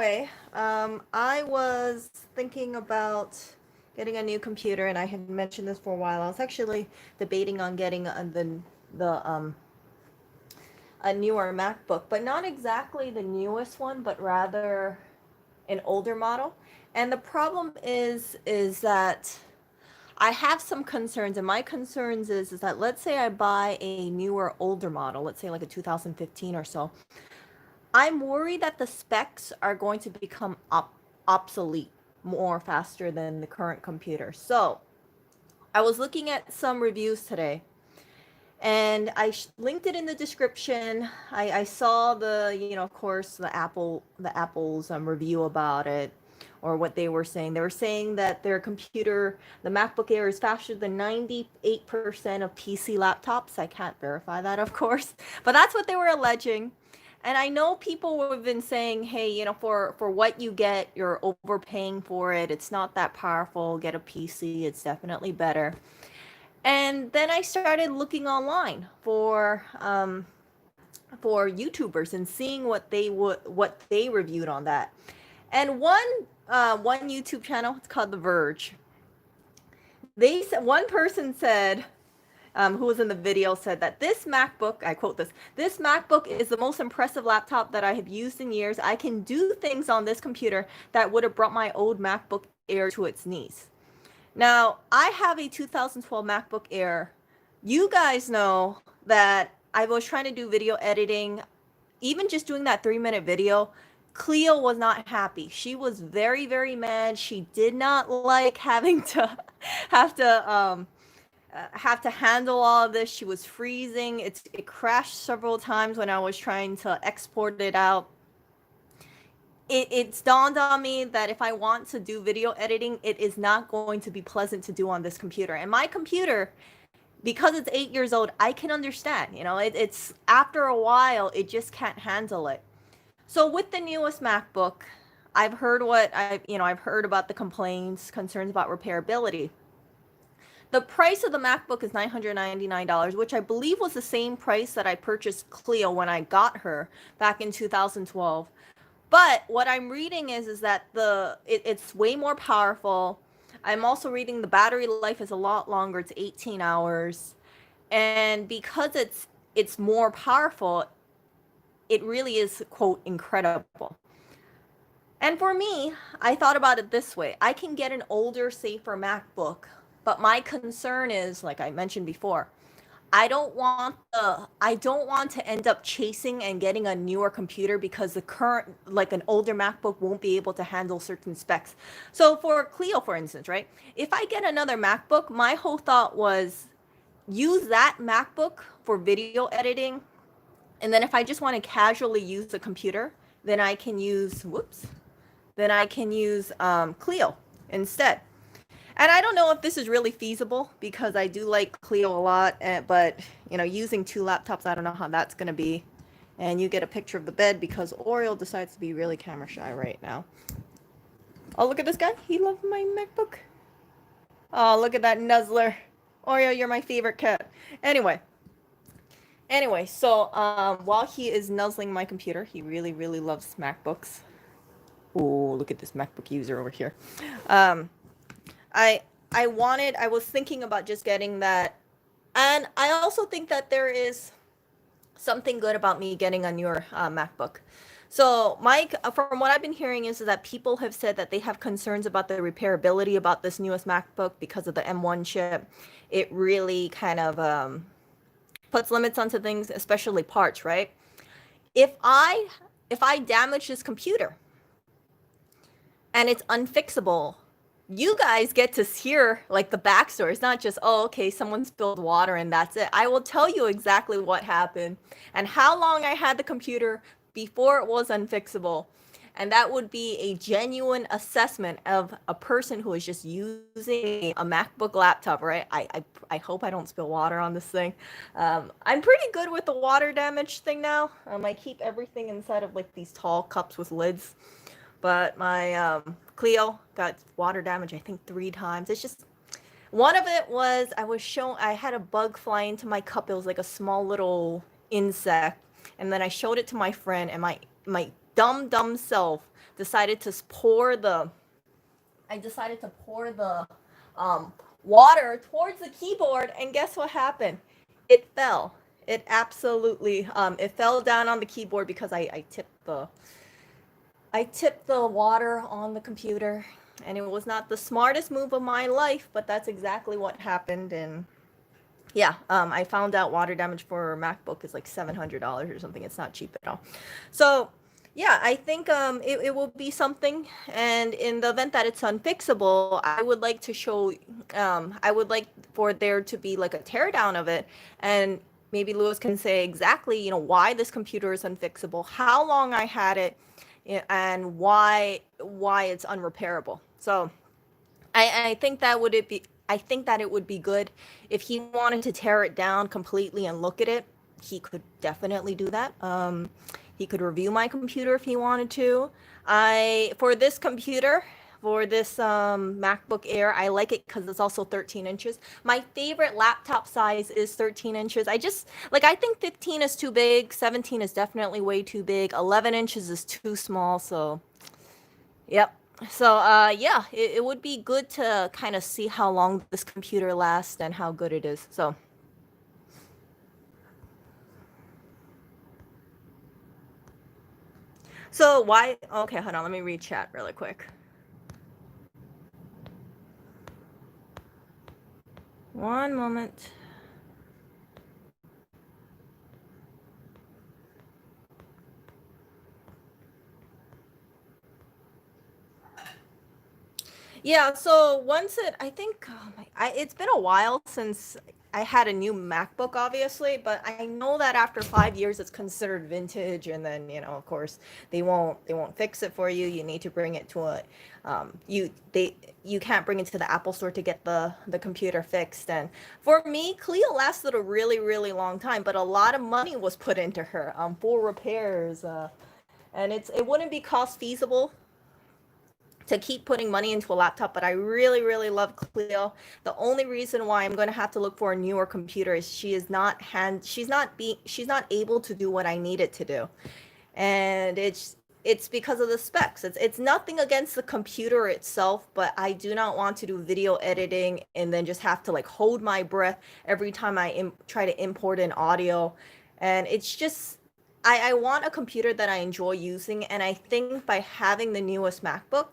anyway, I was thinking about getting a new computer, and I had mentioned this for a while. I was actually debating on getting the a newer MacBook, but not exactly the newest one, but rather an older model. And the problem is that I have some concerns, and my concerns is that let's say I buy a newer, older model, let's say like a 2015 or so. I'm worried that the specs are going to become obsolete more faster than the current computer. So I was looking at some reviews today, and I linked it in the description. I saw the, of course, the Apple's review about it, or what they were saying. They were saying that their computer, the MacBook Air, is faster than 98% of PC laptops. I can't verify that, of course, but that's what they were alleging. And I know people have been saying, hey, for what you get, you're overpaying for it. It's not that powerful. Get a PC. It's definitely better. And then I started looking online for YouTubers and seeing what they reviewed on that. And one YouTube channel, it's called The Verge. They said, one person said, who was in the video, said that this MacBook, I quote this MacBook is the most impressive laptop that I have used in years. I can do things on this computer that would have brought my old MacBook Air to its knees. Now, I have a 2012 MacBook Air. You guys know that I was trying to do video editing, even just doing that 3-minute video. Cleo was not happy. She was very, very mad. She did not like having to have to handle all of this. She was freezing. It crashed several times when I was trying to export it out. It's dawned on me that if I want to do video editing, it is not going to be pleasant to do on this computer. And my computer, because it's 8 years old, I can understand. It's after a while, it just can't handle it. So with the newest MacBook, I've heard about the complaints, concerns about repairability. The price of the MacBook is $999, which I believe was the same price that I purchased Cleo when I got her back in 2012. But what I'm reading is that it's way more powerful. I'm also reading the battery life is a lot longer. It's 18 hours. And because it's more powerful, it really is, quote, incredible. And for me, I thought about it this way. I can get an older, safer MacBook, but my concern is, like I mentioned before, I don't want to end up chasing and getting a newer computer because the current, like an older MacBook, won't be able to handle certain specs. So for Cleo, for instance, right? If I get another MacBook, my whole thought was use that MacBook for video editing. And then if I just want to casually use the computer, then I can use Cleo instead. And I don't know if this is really feasible because I do like Cleo a lot, but using two laptops, I don't know how that's going to be. And you get a picture of the bed because Oriole decides to be really camera shy right now. Oh, look at this guy. He loved my MacBook. Oh, look at that nuzzler. Oreo, you're my favorite cat. Anyway, so while he is nuzzling my computer, he really, really loves MacBooks. Oh, look at this MacBook user over here. I was thinking about just getting that. And I also think that there is something good about me getting a newer MacBook. So Mike, from what I've been hearing is that people have said that they have concerns about the repairability about this newest MacBook because of the M1 chip. It really kind of puts limits onto things, especially parts, right? If I damage this computer and it's unfixable, you guys get to hear like the backstory. It's not just, oh, okay, someone spilled water and that's it. I will tell you exactly what happened and how long I had the computer before it was unfixable. And that would be a genuine assessment of a person who is just using a MacBook laptop, right? I hope I don't spill water on this thing. I'm pretty good with the water damage thing now. I keep everything inside of like these tall cups with lids. But my Cleo got water damage, I think 3 times. It's just, one of it was I had a bug fly into my cup. It was like a small little insect. And then I showed it to my friend and my dumb self decided to pour the I decided to pour the um, water towards the keyboard, and guess what happened? It fell. It absolutely it fell down on the keyboard because I tipped the water on the computer, and it was not the smartest move of my life, but that's exactly what happened. And yeah, I found out water damage for a MacBook is like $700 or something. It's not cheap at all. So yeah, I think it will be something. And in the event that it's unfixable, I would like to show, I would like for there to be like a teardown of it. And maybe Lewis can say exactly, why this computer is unfixable, how long I had it, and why it's unrepairable. So I think that would it be I think that it would be good if he wanted to tear it down completely and look at it. He could definitely do that. He could review my computer if he wanted to. I for this computer, for this MacBook Air, I like it because it's also 13 inches. My favorite laptop size is 13 inches. I think 15 is too big. 17 is definitely way too big. 11 inches is too small. So, yep. So, yeah, it would be good to kind of see how long this computer lasts and how good it is. So why? Okay, hold on. Let me read chat really quick. One moment. Yeah, so I think, it's been a while since I had a new MacBook, obviously, but I know that after 5 years, it's considered vintage, and then of course, they won't fix it for you. You need to bring it to you can't bring it to the Apple store to get the computer fixed. And for me, Cleo lasted a really really long time, but a lot of money was put into her for repairs, and it wouldn't be cost feasible to keep putting money into a laptop, but I really, really love Cleo. The only reason why I'm going to have to look for a newer computer is she's not able to do what I need it to do. And it's because of the specs. It's nothing against the computer itself, but I do not want to do video editing and then just have to like hold my breath every time I try to import an audio. And it's just I want a computer that I enjoy using, and I think by having the newest MacBook,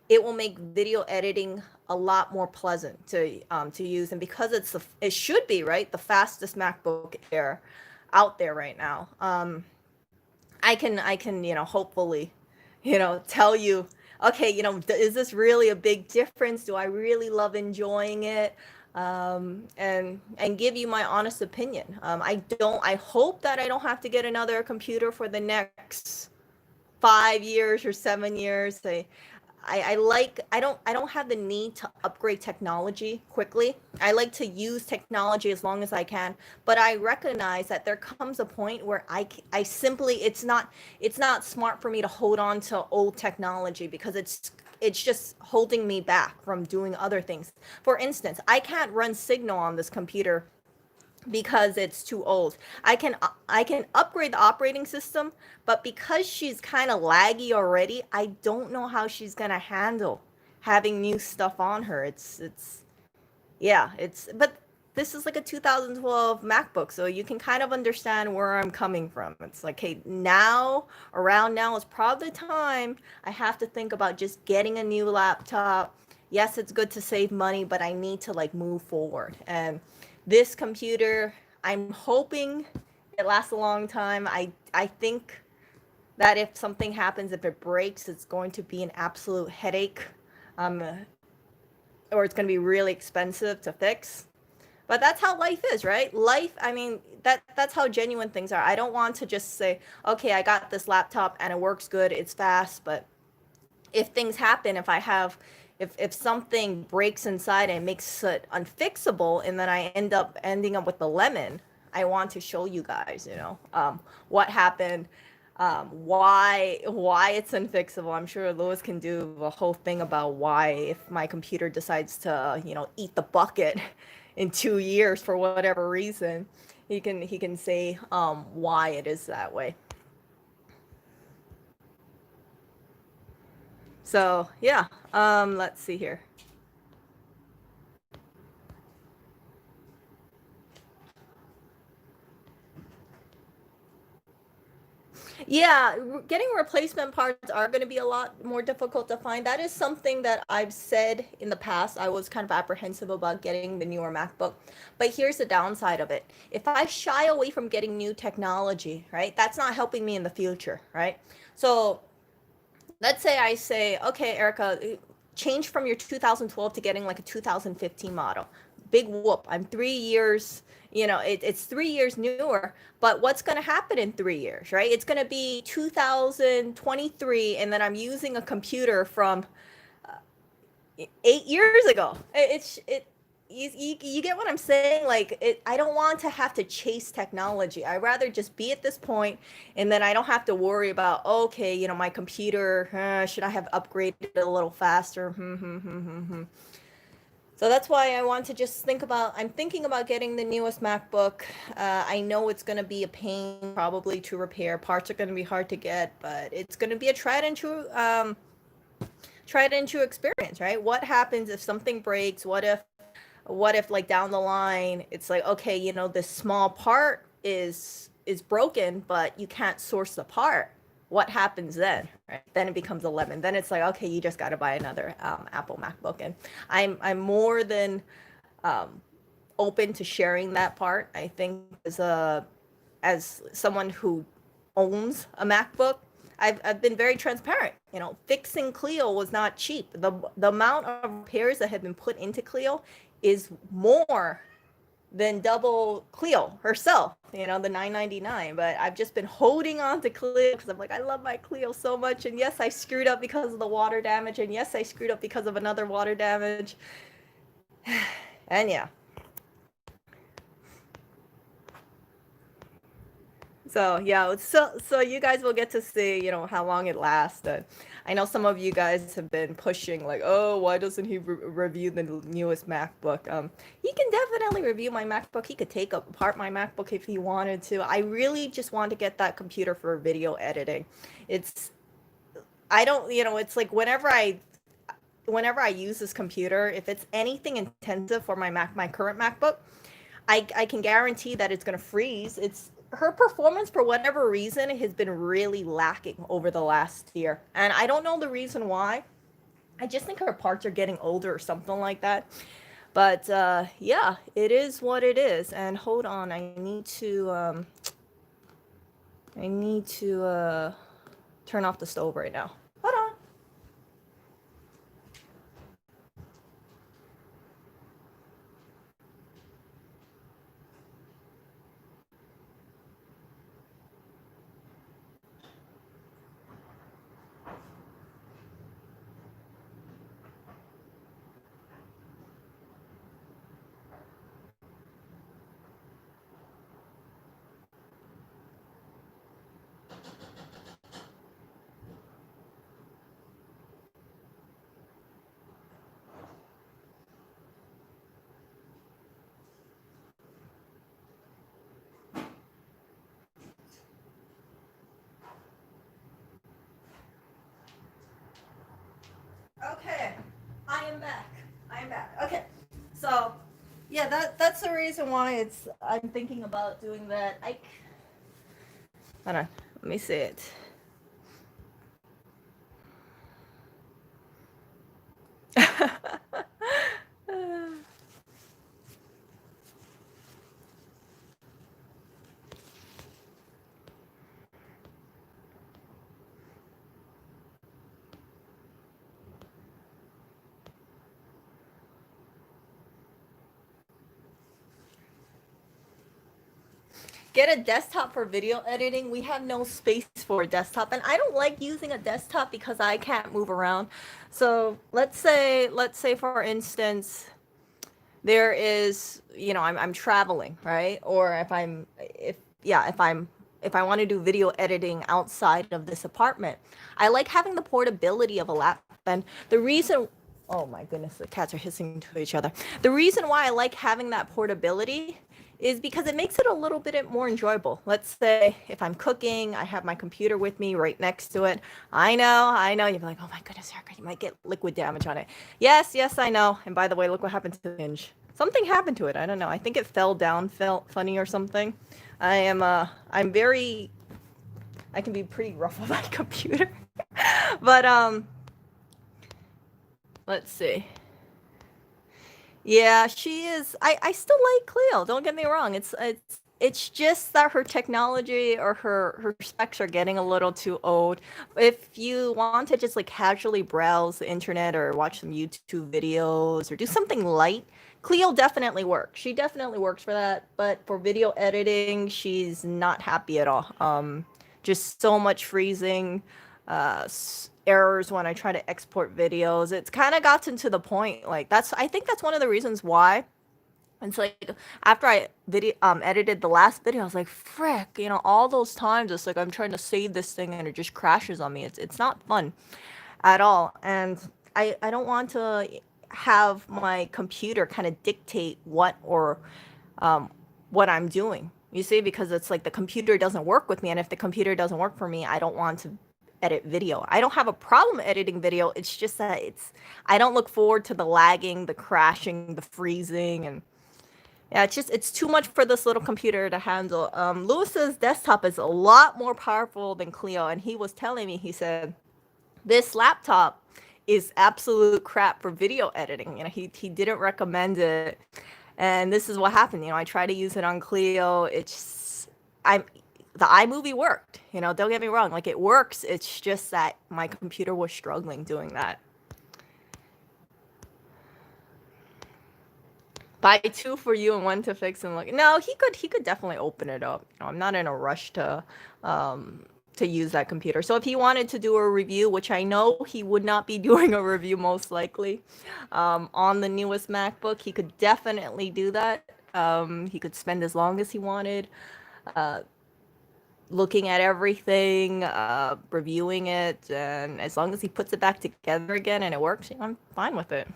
it will make video editing a lot more pleasant to use. And because it should be, right, the fastest MacBook Air out there right now, I can hopefully tell you, okay, is this really a big difference? Do I really love enjoying it? And give you my honest opinion. I hope that I don't have to get another computer for the next 5 years or 7 years. I don't have the need to upgrade technology quickly. I like to use technology as long as I can, but I recognize that there comes a point where I simply it's not smart for me to hold on to old technology because it's just holding me back from doing other things. For instance, I can't run Signal on this computer because it's too old. I can upgrade the operating system, but because she's kind of laggy already, I don't know how she's going to handle having new stuff on her. It's yeah, it's but this is like a 2012 MacBook, so you can kind of understand where I'm coming from. It's like, hey, around now is probably the time I have to think about just getting a new laptop. Yes, it's good to save money, but I need to like move forward. And this computer, I'm hoping it lasts a long time. I think that if something happens, if it breaks, it's going to be an absolute headache, um, or it's going to be really expensive to fix. But that's how life is, right? Life, I mean, that's how genuine things are. I don't want to just say, okay, I got this laptop and it works good, it's fast, but if things happen, if something breaks inside and makes it unfixable, and then I ending up with the lemon, I want to show you guys, what happened, why it's unfixable. I'm sure Lewis can do a whole thing about why, if my computer decides to, eat the bucket in 2 years for whatever reason, he can say why it is that way. So yeah, let's see here. Yeah, getting replacement parts are going to be a lot more difficult to find. That is something that I've said in the past. I was kind of apprehensive about getting the newer MacBook. But here's the downside of it. If I shy away from getting new technology, right, that's not helping me in the future, right? So let's say I say, okay, Erica, change from your 2012 to getting like a 2015 model. Big whoop. I'm 3 years, it's 3 years newer, but what's going to happen in 3 years, right? It's going to be 2023, and then I'm using a computer from 8 years ago. You get what I'm saying? Like, I don't want to have to chase technology. I rather just be at this point, and then I don't have to worry about, okay, my computer, should I have upgraded it a little faster? So that's why I want to just I'm thinking about getting the newest MacBook. I know it's going to be a pain probably to repair. Parts are going to be hard to get, but it's going to be a tried and true experience, right? What happens if something breaks? What if like down the line it's like, okay, this small part is broken, but you can't source the part. What happens then, right? Then it becomes a lemon. Then it's like, okay, you just got to buy another Apple MacBook. And I'm more than open to sharing that part. I think as someone who owns a MacBook, I've been very transparent. Fixing Clio was not cheap. The amount of repairs that have been put into Clio is more than double Clio herself, the 999. But I've just been holding on to Clio because I'm like, I love my Clio so much. And yes, I screwed up because of the water damage. And yes, I screwed up because of another water damage. And yeah. So yeah, so you guys will get to see, how long it lasts. And I know some of you guys have been pushing like, oh, why doesn't he review the newest MacBook? He can definitely review my MacBook. He could take apart my MacBook if he wanted to. I really just want to get that computer for video editing. It's I don't, it's like whenever I use this computer, if it's anything intensive for my current MacBook, I can guarantee that it's going to freeze. It's her performance for whatever reason has been really lacking over the last year, and I don't know the reason why. I just think her parts are getting older or something like that. But yeah, it is what it is. And hold on, I need to turn off the stove right now. Hold on. Okay, I am back. I am back. Okay, so yeah, that's the reason why I'm thinking about doing that. Hold on, let me see it. Get a desktop for video editing. We have no space for a desktop, and I don't like using a desktop because I can't move around. So let's say for instance, there is, I'm traveling, right? Or if I want to do video editing outside of this apartment, I like having the portability of a laptop. And the reason, oh my goodness, the cats are hissing to each other. The reason why I like having that portability is because it makes it a little bit more enjoyable. Let's say if I'm cooking, I have my computer with me right next to it. I know. You'd be like, oh my goodness, Erica, you might get liquid damage on it. Yes, I know. And by the way, look what happened to the hinge. Something happened to it. I don't know. I think it fell down, felt funny or something. I'm very, I can be pretty rough on my computer. But, let's see. Yeah, she is. I still like Cleo. Don't get me wrong. It's just that her technology or her specs are getting a little too old. If you want to just like casually browse the internet or watch some YouTube videos or do something light, Cleo definitely works. She definitely works for that. But for video editing, she's not happy at all. Just so much freezing. Errors when I try to export videos. It's kind of gotten to the point like I think that's one of the reasons why. It's like after I edited the last video, I was like, frick, all those times it's like I'm trying to save this thing and it just crashes on me. It's not fun at all. And I don't want to have my computer kind of dictate what I'm doing. You see, because it's like the computer doesn't work with me, and if the computer doesn't work for me, I don't want to edit video. I don't have a problem editing video. It's just that I don't look forward to the lagging, the crashing, the freezing, and yeah, it's too much for this little computer to handle. Lewis's desktop is a lot more powerful than Clio, and he was telling me, he said, this laptop is absolute crap for video editing. He didn't recommend it. And this is what happened. I tried to use it on Clio. The iMovie worked. Don't get me wrong. Like, it works. It's just that my computer was struggling doing that. Buy two for you and one to fix and look. No, he could definitely open it up. I'm not in a rush to use that computer. So if he wanted to do a review, which I know he would not be doing a review most likely, on the newest MacBook, he could definitely do that. He could spend as long as he wanted, looking at everything, reviewing it, and as long as he puts it back together again and it works, I'm fine with it.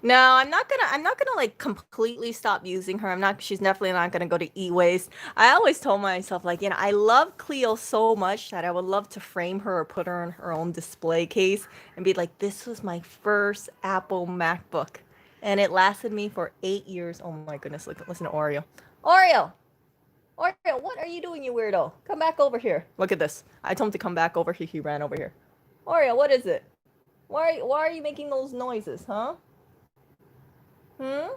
No, I'm not gonna like completely stop using her. She's definitely not gonna go to e-waste. I always told myself, like, I love Cleo so much that I would love to frame her or put her in her own display case and be like, this was my first Apple MacBook. And it lasted me for 8 years. Oh my goodness, listen to Oreo. Oreo! Oreo, what are you doing, you weirdo? Come back over here. Look at this. I told him to come back over here. He ran over here. Oreo, what is it? Why are you making those noises, huh? You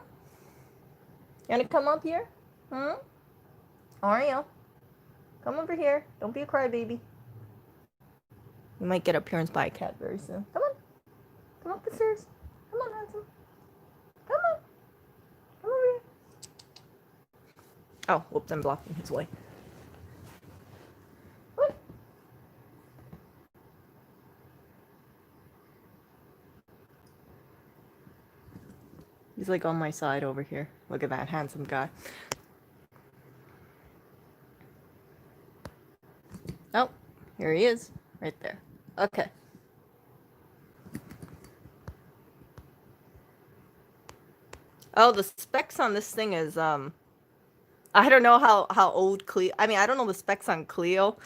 wanna come up here? Oreo, come over here. Don't be a crybaby. You might get appearance by a cat very soon. Come on. Come up the stairs. Come on, handsome. Come on. Come over here. Oh, whoops, I'm blocking his way. What? He's like on my side over here. Look at that handsome guy. Oh, here he is. Right there. Okay. Oh, the specs on this thing is, I don't know how old Clio, I mean, I don't know the specs on Clio,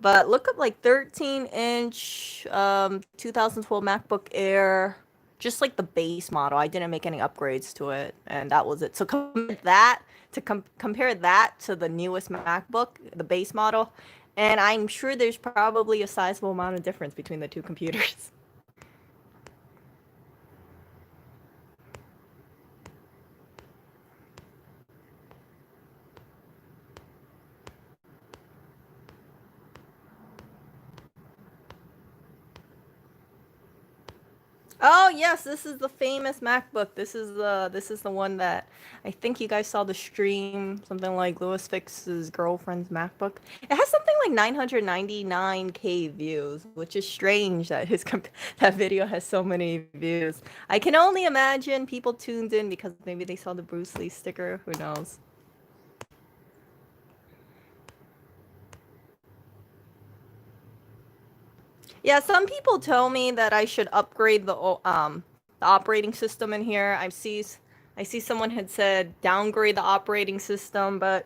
but look up like 13-inch, 2012 MacBook Air, just like the base model. I didn't make any upgrades to it, and that was it. So compare that to the newest MacBook, the base model, and I'm sure there's probably a sizable amount of difference between the two computers. Oh yes, this is the famous MacBook. This is the one that I think you guys saw the stream, something like Louis Fix's girlfriend's MacBook. It has something like 999K views, which is strange that that video has so many views. I can only imagine people tuned in because maybe they saw the Bruce Lee sticker. Who knows? Yeah, some people tell me that I should upgrade the operating system in here. I see someone had said downgrade the operating system, but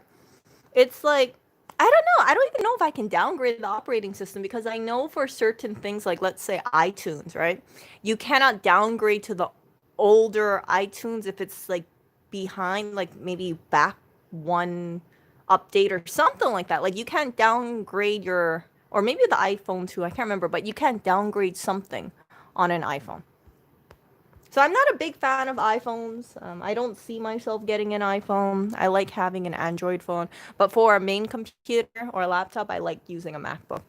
it's like I don't know. I don't even know if I can downgrade the operating system because I know for certain things like let's say iTunes, right? You cannot downgrade to the older iTunes if it's like behind like maybe back one update or something like that. Like you can't downgrade your or maybe the iPhone too. I can't remember, but you can't downgrade something on an iPhone. So I'm not a big fan of iPhones. I don't see myself getting an iPhone. I like having an Android phone, but for a main computer or a laptop, I like using a MacBook.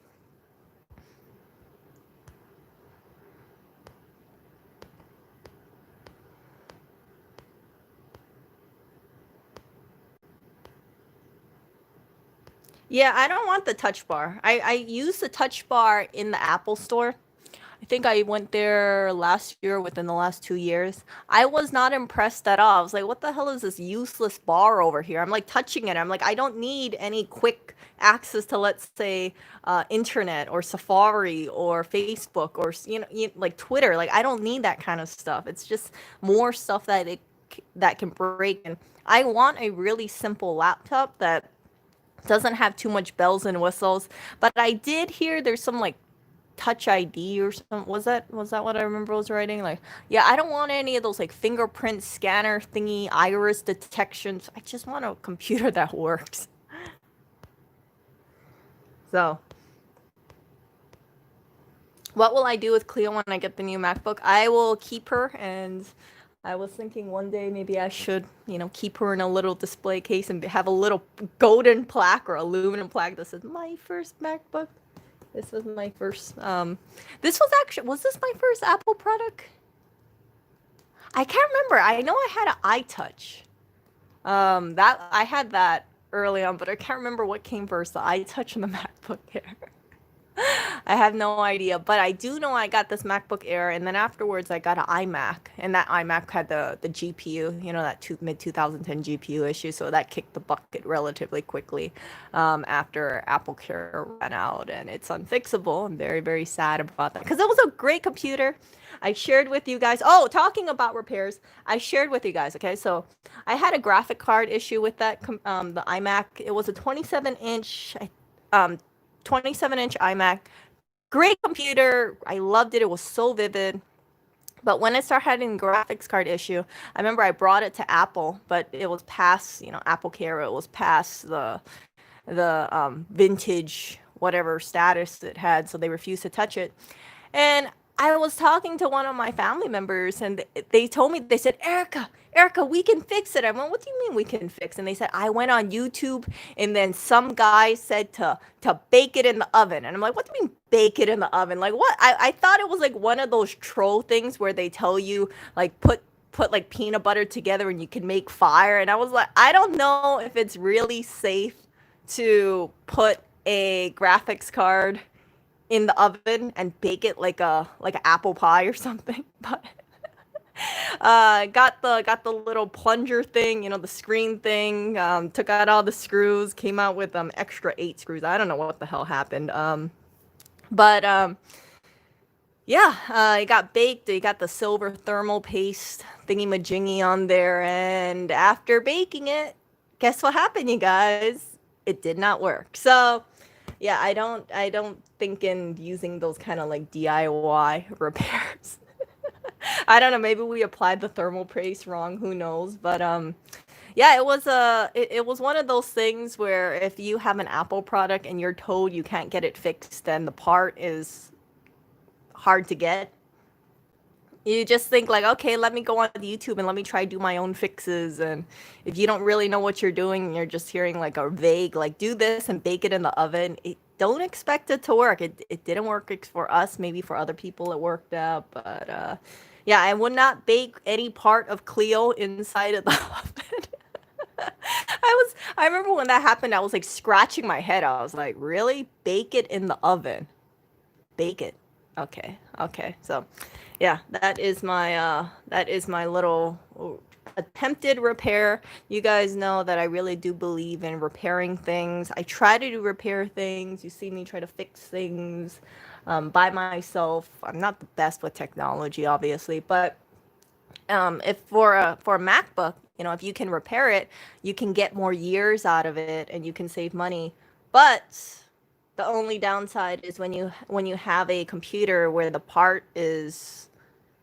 Yeah, I don't want the touch bar. I use the touch bar in the Apple store. I think I went there last year within the last 2 years. I was not impressed at all. I was like, what the hell is this useless bar over here? I'm like touching it. I'm like, I don't need any quick access to, let's say, internet or Safari or Facebook or, like Twitter. Like, I don't need that kind of stuff. It's just more stuff that can break. And I want a really simple laptop that doesn't have too much bells and whistles. But I did hear there's some like touch ID or something. Was that what I remember was writing? Like, yeah, I don't want any of those like fingerprint scanner thingy, iris detections. I just want a computer that works. So, what will I do with Cleo when I get the new MacBook? I will keep her, and I was thinking one day maybe I should, keep her in a little display case and have a little golden plaque or aluminum plaque that says my first MacBook. This was my first. Was this my first Apple product? I can't remember. I know I had an iTouch. That I had that early on, but I can't remember what came first, the iTouch and the MacBook Air. I have no idea, but I do know I got this MacBook Air, and then afterwards I got an iMac, and that iMac had the GPU, that mid 2010 GPU issue, so that kicked the bucket relatively quickly after Apple Care ran out, and it's unfixable. I'm very, very sad about that because it was a great computer. I shared with you guys. Oh, talking about repairs, I shared with you guys. Okay, so I had a graphic card issue with the iMac. It was a 27-inch, 27-inch iMac. Great computer. I loved it. It was so vivid. But when I started having graphics card issue, I remember I brought it to Apple, but it was past, Apple Care. It was past the vintage whatever status it had, so they refused to touch it. And I was talking to one of my family members, and they told me, they said, Erica, we can fix it. I went, what do you mean we can fix it? And they said, I went on YouTube, and then some guy said to bake it in the oven. And I'm like, what do you mean bake it in the oven? Like, what? I thought it was like one of those troll things where they tell you, like, put like peanut butter together and you can make fire. And I was like, I don't know if it's really safe to put a graphics card in the oven and bake it like an apple pie or something. But got the little plunger thing, the screen thing. Took out all the screws, came out with extra 8 screws. I don't know what the hell happened. But yeah, it got baked. It got the silver thermal paste thingy majingy on there, and after baking it, guess what happened, you guys? It did not work. So yeah, I don't think in using those kind of like DIY repairs. I don't know, maybe we applied the thermal paste wrong, who knows? But yeah, it was one of those things where if you have an Apple product and you're told you can't get it fixed, then the part is hard to get. You just think like, okay, let me go on YouTube and let me try do my own fixes. And if you don't really know what you're doing, and you're just hearing like a vague like do this and bake it in the oven. Don't expect it to work. It didn't work for us. Maybe for other people it worked out, but yeah, I would not bake any part of Clio inside of the oven. I remember when that happened, I was like scratching my head. I was like, really? Bake it in the oven? Bake it? Okay, okay. So yeah, that is my little attempted repair. You guys know that I really do believe in repairing things. I try to do repair things. You see me try to fix things. by myself. I'm not the best with technology, obviously, but if for a MacBook, if you can repair it, you can get more years out of it, and you can save money. But the only downside is when you have a computer where the part is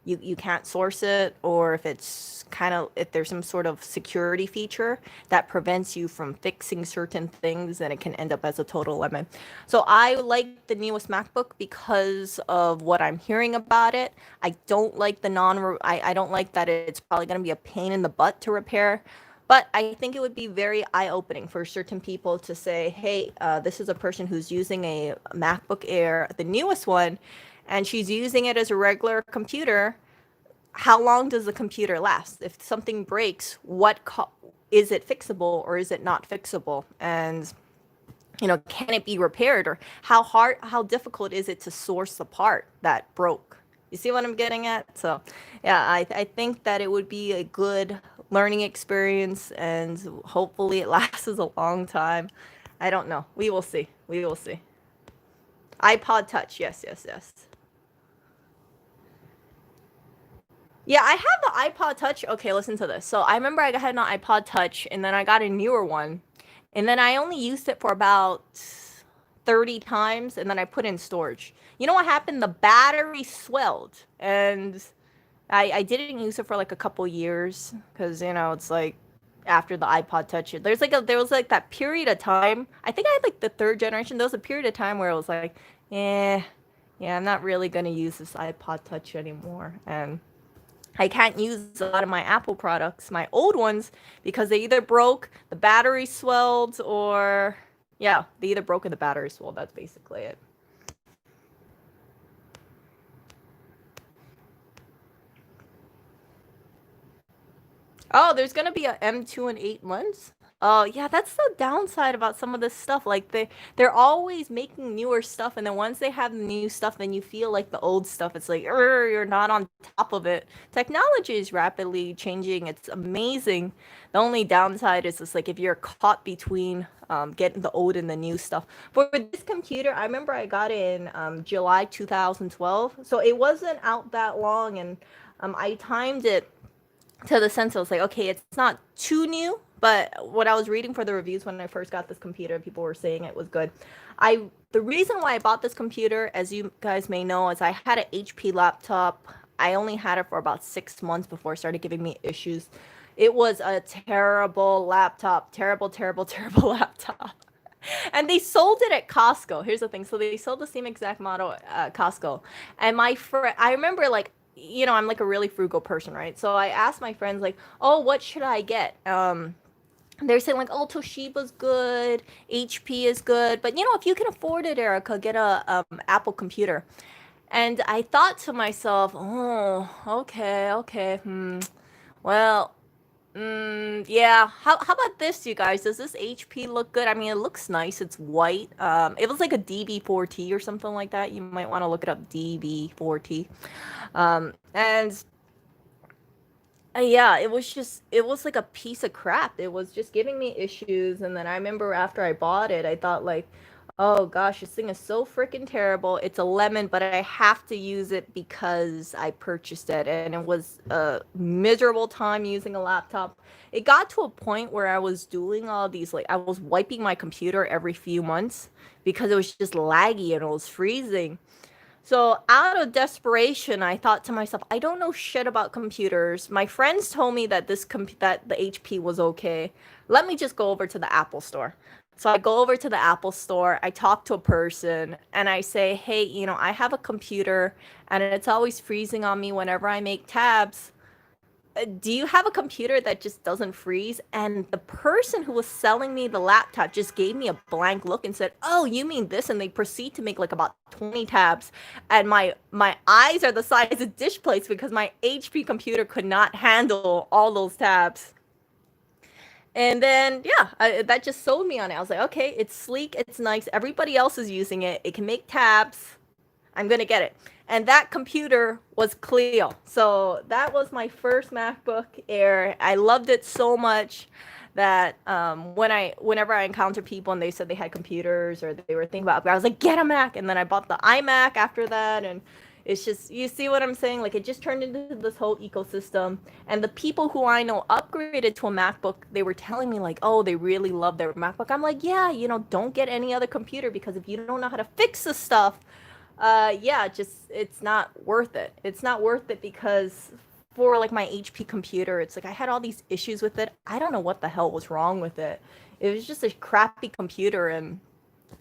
you can't source it, or if there's some sort of security feature that prevents you from fixing certain things, then it can end up as a total lemon. So I like the newest MacBook because of what I'm hearing about it. I don't like I don't like that it's probably going to be a pain in the butt to repair. But I think it would be very eye-opening for certain people to say, hey, this is a person who's using a MacBook Air, the newest one, and she's using it as a regular computer. How long does the computer last? If something breaks, is it fixable or is it not fixable? And can it be repaired, or how difficult is it to source the part that broke? You see what I'm getting at? So, yeah, I think that it would be a good learning experience, and hopefully it lasts a long time. I don't know. We will see. We will see. iPod Touch. Yes, yes, yes. Yeah, I have the iPod Touch. Okay, listen to this. So I remember I had an iPod Touch, and then I got a newer one. And then I only used it for about 30 times, and then I put in storage. You know what happened? The battery swelled, and I didn't use it for like a couple years, because it's like after the iPod Touch, there was like that period of time. I think I had like the third generation. There was a period of time where it was like, yeah, I'm not really gonna use this iPod Touch anymore, and I can't use a lot of my Apple products, my old ones, because they either broke, the battery swelled, or yeah, they either broke or the battery swelled. That's basically it. Oh, there's gonna be a M2 in 8 months. Oh, yeah, that's the downside about some of this stuff. Like they're always making newer stuff, and then once they have the new stuff, then you feel like the old stuff. It's like, you're not on top of it. Technology is rapidly changing. It's amazing. The only downside is just like if you're caught between getting the old and the new stuff. For this computer, I remember I got it in July 2012, so it wasn't out that long, and I timed it to the sense. I was like, okay, it's not too new, but what I was reading for the reviews when I first got this computer, people were saying it was good. The reason why I bought this computer, as you guys may know, is I had an HP laptop. I only had it for about 6 months before it started giving me issues. It was a terrible laptop, terrible, terrible, terrible laptop. And they sold it at Costco. Here's the thing. So they sold the same exact model at Costco. And my friend, I remember like, I'm like a really frugal person, right? So I asked my friends like, oh, what should I get? They're saying like, oh, Toshiba's good, HP is good, but if you can afford it, Erica, get a Apple computer. And I thought to myself, oh, okay, well, yeah. How about this, you guys? Does this HP look good? I mean, it looks nice. It's white. It was like a DB4T or something like that. You might want to look it up, DB4T. And yeah, it was like a piece of crap. It was just giving me issues. And then I remember after I bought it, I thought like, oh gosh, this thing is so freaking terrible. It's a lemon, but I have to use it because I purchased it. And it was a miserable time using a laptop. It got to a point where I was doing all these, like, I was wiping my computer every few months because it was just laggy and it was freezing. So out of desperation, I thought to myself, I don't know shit about computers. My friends told me that that the HP was okay. Let me just go over to the Apple store. So I go over to the Apple store, I talk to a person, and I say, hey, I have a computer, and it's always freezing on me whenever I make tabs. Do you have a computer that just doesn't freeze? And the person who was selling me the laptop just gave me a blank look and said, oh, you mean this? And they proceed to make like about 20 tabs. And my eyes are the size of dish plates because my HP computer could not handle all those tabs. And then, yeah, that just sold me on it. I was like, okay, it's sleek, it's nice. Everybody else is using it. It can make tabs. I'm going to get it. And that computer was Clio. So that was my first MacBook Air. I loved it so much that whenever I encounter people and they said they had computers or they were thinking about upgrade, I was like, get a Mac, and then I bought the iMac after that, and it's just, you see what I'm saying? Like, it just turned into this whole ecosystem. And the people who I know upgraded to a MacBook, they were telling me like, oh, they really love their MacBook. I'm like, yeah, don't get any other computer, because if you don't know how to fix the stuff, yeah, just, it's not worth it. It's not worth it, because for like my HP computer, it's like I had all these issues with it. I don't know what the hell was wrong with it. It was just a crappy computer, and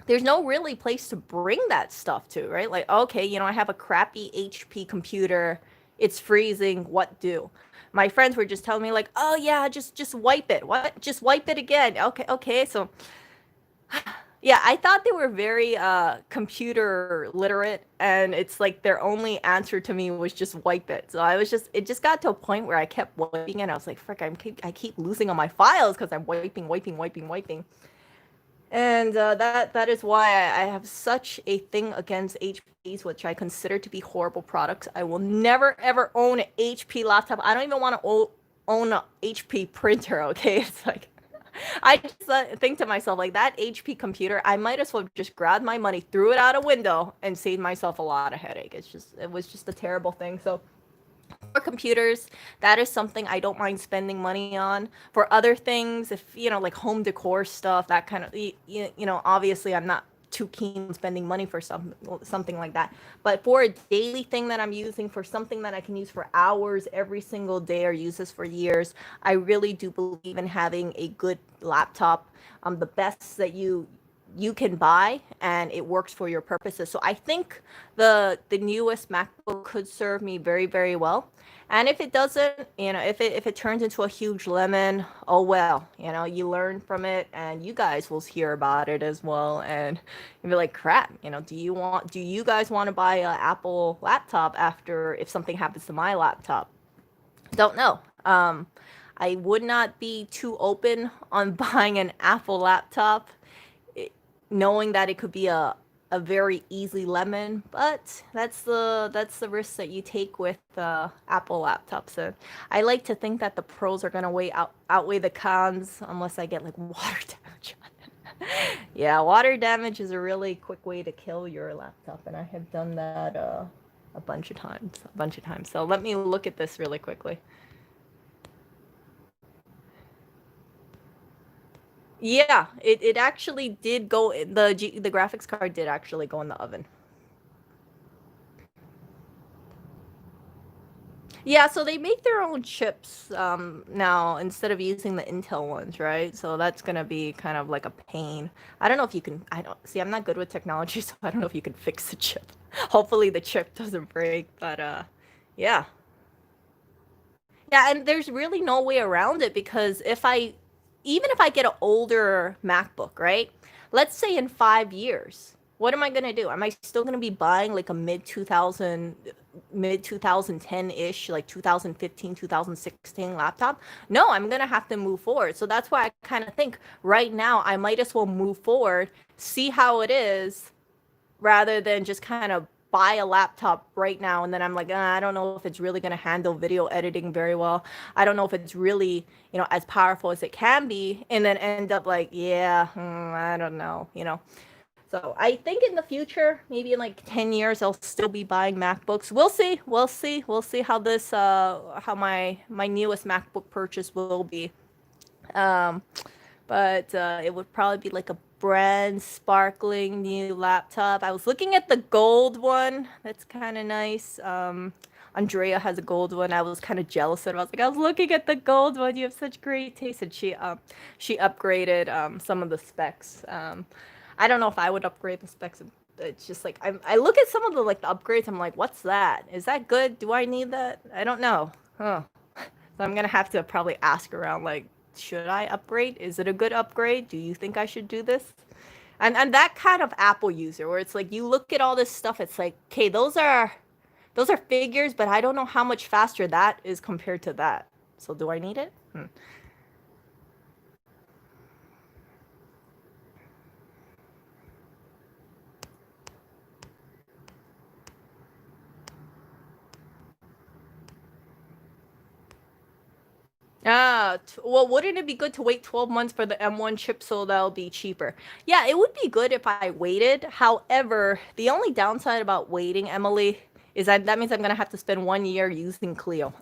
there's no really place to bring that stuff to, right? Like, okay, I have a crappy HP computer. It's freezing. What do? My friends were just telling me like, oh yeah, just wipe it. What? Just wipe it again. Okay, okay. So yeah, I thought they were very computer literate, and it's like their only answer to me was just wipe it. So it just got to a point where I kept wiping it. And I was like, frick, I keep losing on my files because I'm wiping. And that is why I have such a thing against HPs, which I consider to be horrible products. I will never ever own an HP laptop. I don't even want to own an HP printer. Okay, it's like I just think to myself, like, that HP computer, I might as well just grab my money, threw it out a window, and save myself a lot of headache. It was just a terrible thing. So for computers, that is something I don't mind spending money on. For other things, if like home decor stuff, that kind of, obviously I'm not too keen on spending money for something like that. But for a daily thing that I'm using, for something that I can use for hours every single day or use this for years, I really do believe in having a good laptop. The best that you can buy, and it works for your purposes. So I think the newest MacBook could serve me very, very well. And if it doesn't, if it turns into a huge lemon, oh well, you learn from it, and you guys will hear about it as well, and you'll be like, crap, do you guys want to buy an Apple laptop after if something happens to my laptop? Don't know. I would not be too open on buying an Apple laptop, knowing that it could be a very easy lemon, but that's the risk that you take with Apple laptops. And I like to think that the pros are gonna outweigh the cons, unless I get like water damage on it. Yeah, water damage is a really quick way to kill your laptop, and I have done that a bunch of times. So let me look at this really quickly. Yeah, it actually did go. The graphics card did actually go in the oven. Yeah, so they make their own chips now instead of using the Intel ones, right? So that's gonna be kind of like a pain. I don't know if you can. I don't see. I'm not good with technology, so I don't know if you can fix the chip. Hopefully, the chip doesn't break. But yeah, yeah, and there's really no way around it, because even if I get an older MacBook, right? Let's say in 5 years, what am I gonna do? Am I still gonna be buying like a mid 2010 ish, like 2015, 2016 laptop? No, I'm gonna have to move forward. So that's why I kind of think right now I might as well move forward, see how it is, rather than just kind of buy a laptop right now and then I'm like, I don't know if it's really going to handle video editing very well. I don't know if it's really, as powerful as it can be, and then end up like, yeah, I don't know. So I think in the future, maybe in like 10 years, I'll still be buying MacBooks. We'll see how this, how my newest MacBook purchase will be. Um, but it would probably be like a brand sparkling new laptop. I was looking at the gold one. That's kind of nice. Andrea has a gold one. I was kind of jealous of it. I was looking at the gold one. You have such great taste. And she upgraded some of the specs. I don't know if I would upgrade the specs. It's just like I look at some of the like the upgrades. I'm like, what's that? Is that good? Do I need that? I don't know. Huh. So I'm gonna have to probably ask around, like, should I upgrade? Is it a good upgrade? Do you think I should do this? And that kind of Apple user where it's like you look at all this stuff, it's like, okay, those are figures, but I don't know how much faster that is compared to that. So do I need it? Well, wouldn't it be good to wait 12 months for the M1 chip so that'll be cheaper? Yeah, it would be good if I waited. However, the only downside about waiting, Emily, is that means I'm gonna have to spend 1 year using Clio.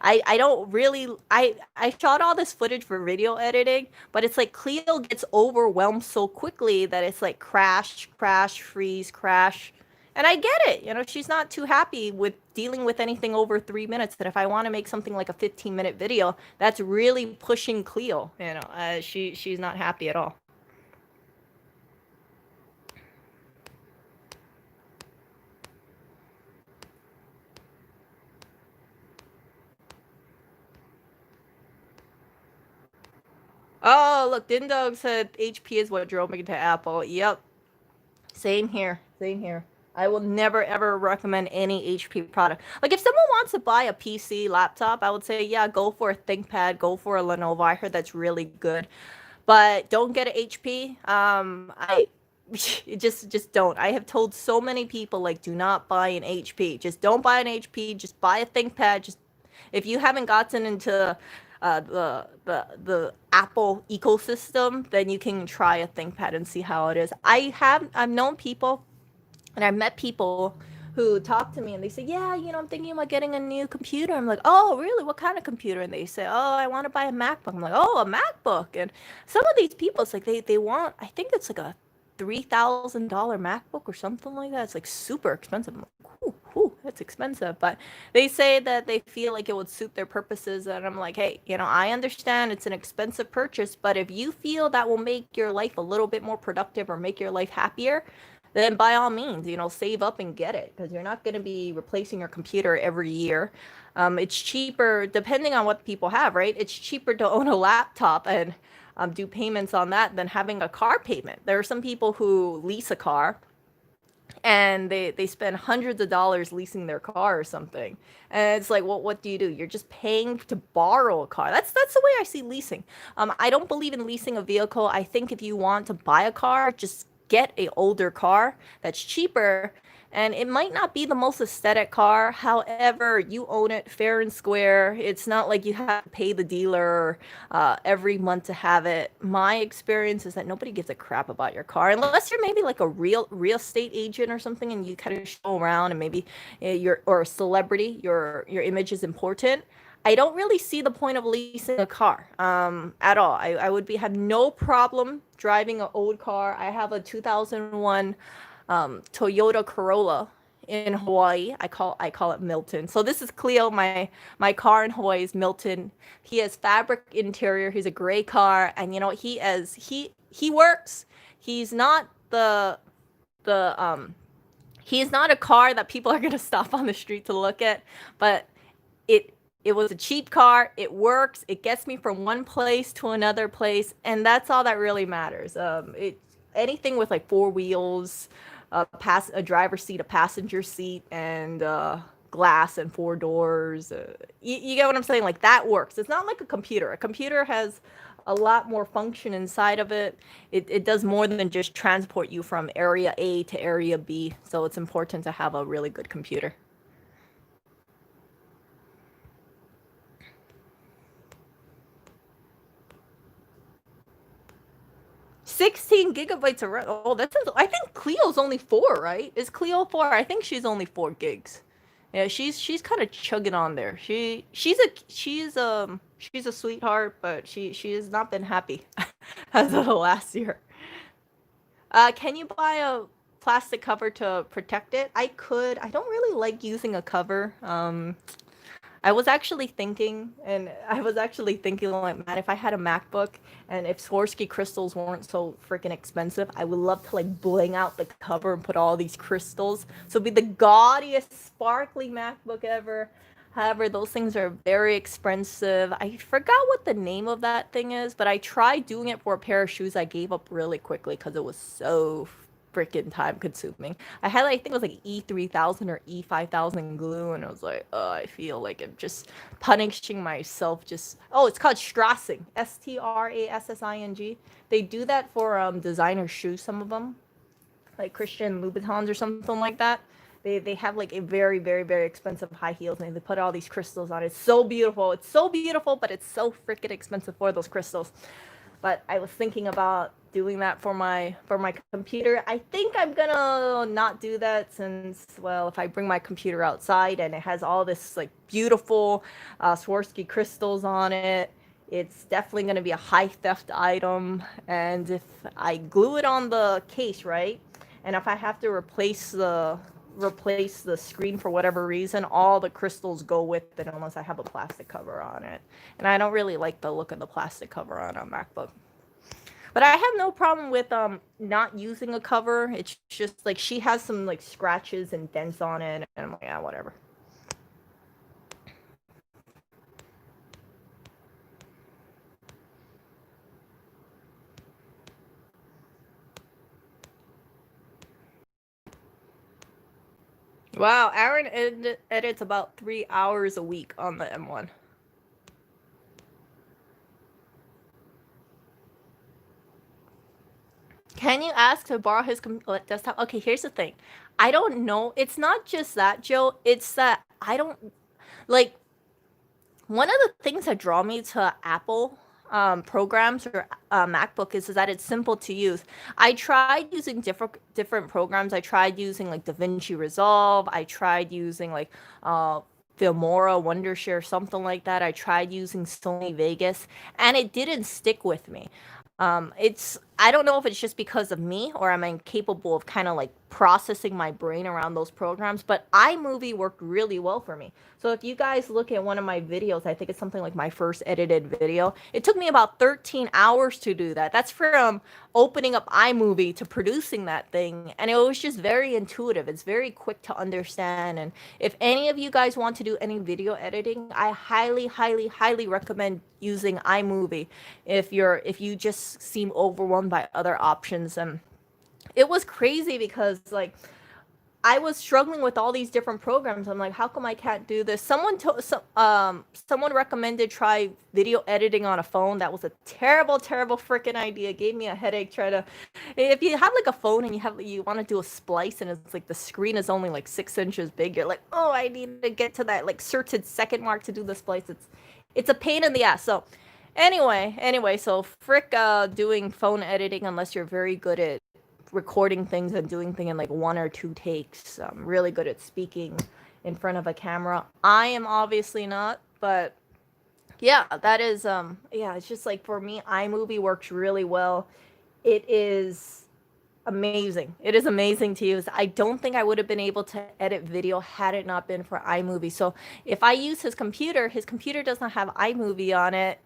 I don't really I shot all this footage for video editing, but it's like Clio gets overwhelmed so quickly that it's like crash, crash, freeze, crash. And I get it. She's not too happy with dealing with anything over 3 minutes. That if I want to make something like a 15-minute video, that's really pushing Cleo. She's not happy at all. Oh, look, Dindog said HP is what drove me to Apple. Yep. Same here. Same here. I will never ever recommend any HP product. Like if someone wants to buy a PC laptop, I would say, yeah, go for a ThinkPad, go for a Lenovo. I heard that's really good. But don't get an HP. I just don't. I have told so many people like do not buy an HP. Just don't buy an HP. Just buy a ThinkPad. Just if you haven't gotten into the Apple ecosystem, then you can try a ThinkPad and see how it is. I've known people and I've met people who talk to me and they say, yeah, I'm thinking about getting a new computer. I'm like, oh, really? What kind of computer? And they say, oh, I want to buy a MacBook. I'm like, oh, a MacBook. And some of these people, it's like they want, I think it's like a $3,000 MacBook or something like that. It's like super expensive. I'm like, whew, that's expensive. But they say that they feel like it would suit their purposes. And I'm like, hey, I understand it's an expensive purchase, but if you feel that will make your life a little bit more productive or make your life happier, then by all means, save up and get it because you're not going to be replacing your computer every year. It's cheaper, depending on what people have, right? It's cheaper to own a laptop and do payments on that than having a car payment. There are some people who lease a car and they spend hundreds of dollars leasing their car or something. And it's like, well, what do? You're just paying to borrow a car. That's the way I see leasing. I don't believe in leasing a vehicle. I think if you want to buy a car, just get a older car that's cheaper, and it might not be the most aesthetic car. However, you own it fair and square. It's not like you have to pay the dealer every month to have it. My experience is that nobody gives a crap about your car unless you're maybe like a real estate agent or something, and you kind of show around, and maybe you're or a celebrity. Your image is important. I don't really see the point of leasing a car at all. I would have no problem driving an old car. I have a 2001 Toyota Corolla in Hawaii. I call it Milton. So this is Cleo. My car in Hawaii is Milton. He has fabric interior. He's a gray car, and he works. He's not the he's not a car that people are gonna stop on the street to look at, but it it was a cheap car. It works. It gets me from one place to another place, and that's all that really matters. Anything with like four wheels, a driver's seat, a passenger seat, and glass and four doors. You get what I'm saying? Like that works. It's not like a computer. A computer has a lot more function inside of it. It does more than just transport you from area A to area B. So it's important to have a really good computer. 16 gigabytes of RAM. Oh, that's. I think Cleo's only 4, right? Is Cleo 4? I think she's only 4 gigs. Yeah, she's kind of chugging on there. She's a sweetheart, but she has not been happy as of the last year. Can you buy a plastic cover to protect it? I could. I don't really like using a cover. I was actually thinking, like, man, if I had a MacBook and if Swarovski crystals weren't so freaking expensive, I would love to like bling out the cover and put all these crystals. So it'd be the gaudiest, sparkly MacBook ever. However, those things are very expensive. I forgot what the name of that thing is, but I tried doing it for a pair of shoes. I gave up really quickly because it was so freaking time consuming. I think it was like E3000 or E5000 glue, and I was like, oh, I feel like I'm just punishing myself. It's called strassing, Strassing. They do that for designer shoes, some of them, like Christian Louboutins or something like that. They have like a very, very, very expensive high heels, and they put all these crystals on it. It's so beautiful. It's so beautiful, but it's so freaking expensive for those crystals. But I was thinking about doing that for my computer. I think I'm gonna not do that since, well, if I bring my computer outside and it has all this like beautiful Swarovski crystals on it, it's definitely gonna be a high theft item. And if I glue it on the case, right, and if I have to replace the screen for whatever reason, all the crystals go with it unless I have a plastic cover on it. And I don't really like the look of the plastic cover on a MacBook. But I have no problem with not using a cover. It's just like she has some like scratches and dents on it, and I'm like, yeah, whatever. Wow, Aaron edits about 3 hours a week on the M1. Can you ask to borrow his desktop? Okay, here's the thing. I don't know. It's not just that, Joe. It's that I don't like one of the things that draw me to Apple programs or MacBook is that it's simple to use. I tried using different programs. I tried using like DaVinci Resolve. I tried using like Filmora, Wondershare, something like that. I tried using Sony Vegas, and it didn't stick with me. It's I don't know if it's just because of me or I'm incapable of kind of like processing my brain around those programs, but iMovie worked really well for me. So if you guys look at one of my videos, I think it's something like my first edited video. It took me about 13 hours to do that. That's from opening up iMovie to producing that thing, and it was just very intuitive. It's very quick to understand. And if any of you guys want to do any video editing, I highly, highly, highly recommend using iMovie if you just seem overwhelmed by other options. And it was crazy because like I was struggling with all these different programs. I'm like, how come I can't do this? Someone recommended try video editing on a phone. That was a terrible, terrible freaking idea. It gave me a headache trying to. If you have like a phone and you want to do a splice and it's like the screen is only like 6 inches big, you're like, oh, I need to get to that like certain second mark to do the splice. It's a pain in the ass. So anyway, so frick doing phone editing unless you're very good at recording things and doing things in like 1 or 2 takes. Really good at speaking in front of a camera. I am obviously not, but yeah, that is yeah, it's just like for me, iMovie works really well. It is amazing. It is amazing to use. I don't think I would have been able to edit video had it not been for iMovie. So if I use his computer does not have iMovie on it.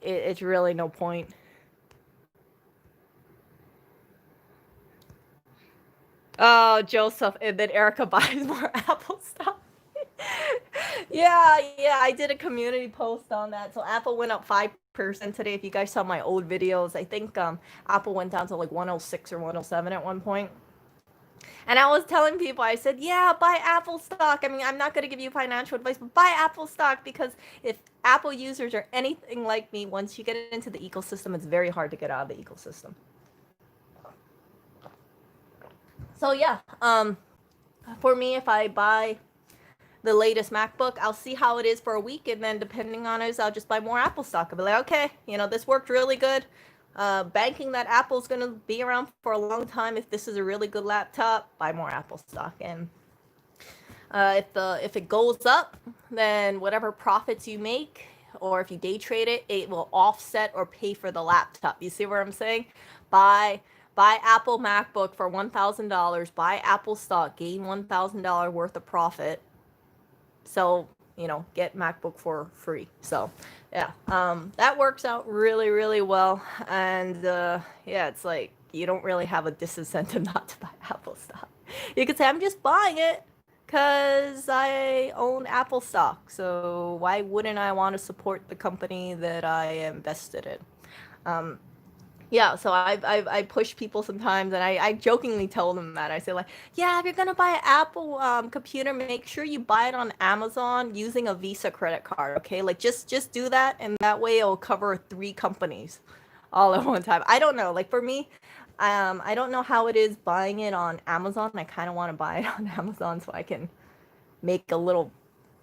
It's really no point. Oh, Joseph, and then Erica buys more Apple stock. Yeah, I did a community post on that. So Apple went up 5% today. If you guys saw my old videos, I think Apple went down to like 106 or 107 at one point. And I was telling people, I said, yeah, buy Apple stock. I mean, I'm not going to give you financial advice, but buy Apple stock because if Apple users are anything like me, once you get into the ecosystem, it's very hard to get out of the ecosystem. So yeah, for me, if I buy the latest MacBook, I'll see how it is for a week, and then depending on it, I'll just buy more Apple stock. I'll be like, okay, this worked really good. Banking that Apple's gonna be around for a long time. If this is a really good laptop, buy more Apple stock. And if it goes up, then whatever profits you make, or if you day trade it, it will offset or pay for the laptop. You see what I'm saying? Buy Apple MacBook for $1,000. Buy Apple stock, gain $1,000 worth of profit. So get MacBook for free. So yeah, that works out really, really well. And yeah, it's like you don't really have a disincentive not to buy Apple stock. You could say I'm just buying it because I own Apple stock. So why wouldn't I want to support the company that I invested in? Yeah, so I push people sometimes, and I jokingly tell them that. I say like, yeah, if you're gonna buy an Apple computer, make sure you buy it on Amazon using a Visa credit card, okay? Like just do that, and that way it'll cover 3 companies all at one time. I don't know. Like for me, I don't know how it is buying it on Amazon. I kind of want to buy it on Amazon so I can make a little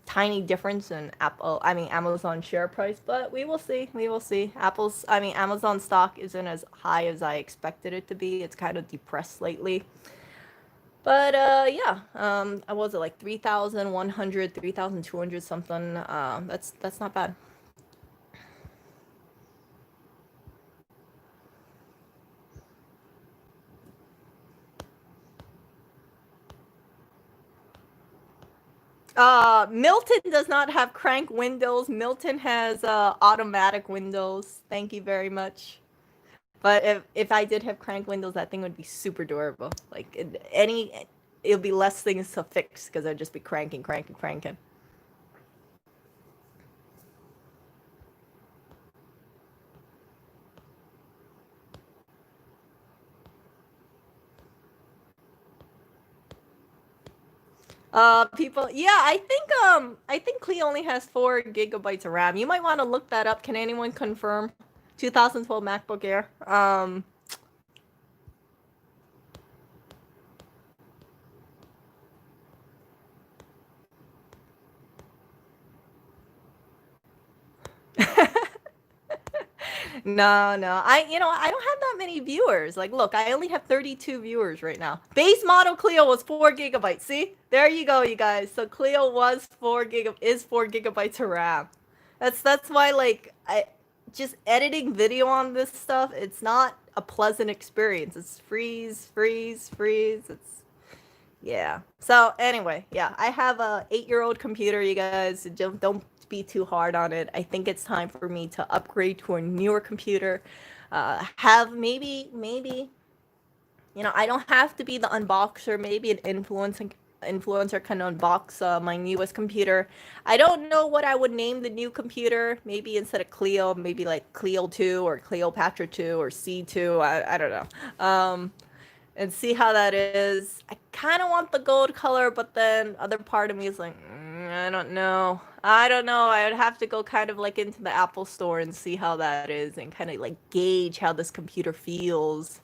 tiny difference in Amazon share price, but we will see. We will see. Amazon stock isn't as high as I expected it to be. It's kind of depressed lately. But yeah, I was it like 3,100, 3,200 something. That's not bad. Milton does not have crank windows. Milton has automatic windows. Thank you very much. But if I did have crank windows, that thing would be super durable. Like it'll be less things to fix because I'd just be cranking, cranking, cranking. People, yeah, I think Cleo only has 4 gigabytes of RAM. You might want to look that up. Can anyone confirm? 2012 MacBook Air. No, no. I don't have that many viewers. Like, look, I only have 32 viewers right now. Base model Clio was 4 gigabytes. See? There you go, you guys. So Clio was 4 gigabytes of RAM. That's why like I just editing video on this stuff, it's not a pleasant experience. It's freeze, freeze, freeze. It's yeah. So anyway, yeah, I have a 8-year-old computer, you guys. Don't be too hard on it. I think it's time for me to upgrade to a newer computer. Have maybe I don't have to be the unboxer. Maybe an influencer can unbox my newest computer. I don't know what I would name the new computer. Maybe instead of Clio, maybe like Clio 2 or Cleopatra 2 or C2. I don't know. And see how that is. I kind of want the gold color, but then other part of me is like, I don't know. I don't know. I would have to go kind of like into the Apple store and see how that is and kind of like gauge how this computer feels.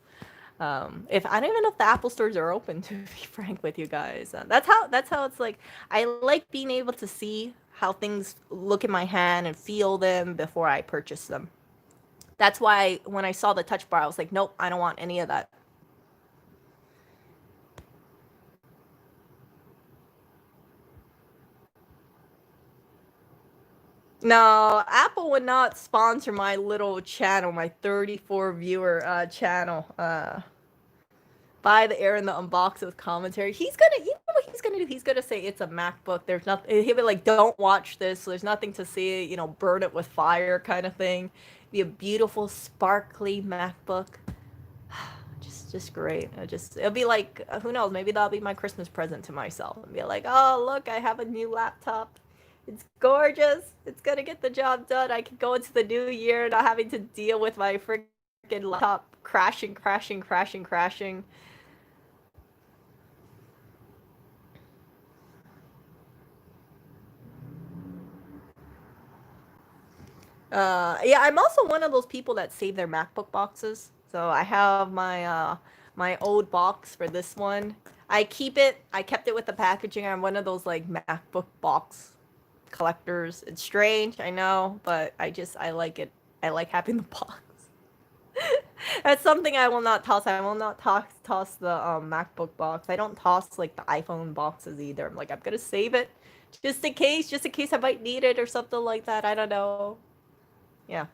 If I don't even know if the Apple stores are open, to be frank with you guys. That's how it's like. I like being able to see how things look in my hand and feel them before I purchase them. That's why when I saw the touch bar, I was like, nope, I don't want any of that. No, Apple would not sponsor my little channel, my 34 viewer channel. Buy the air in the unbox with commentary. You know what he's gonna do? He's gonna say it's a MacBook. There's nothing. He'll be like, don't watch this. There's nothing to see. Burn it with fire, kind of thing. Be a beautiful, sparkly MacBook. Just great. It'll be like, who knows? Maybe that'll be my Christmas present to myself. And be like, oh look, I have a new laptop. It's gorgeous. It's gonna get the job done. I can go into the new year not having to deal with my freaking laptop crashing, crashing, crashing, crashing. Yeah, I'm also one of those people that save their MacBook boxes. So I have my old box for this one. I keep it. I kept it with the packaging. I'm one of those like MacBook box collectors. It's strange, I know, but I like it. I like having the box. That's something I will not toss. I will not toss the MacBook box. I don't toss like the iPhone boxes either. I'm like, I'm gonna save it just in case I might need it or something like that. I don't know. Yeah.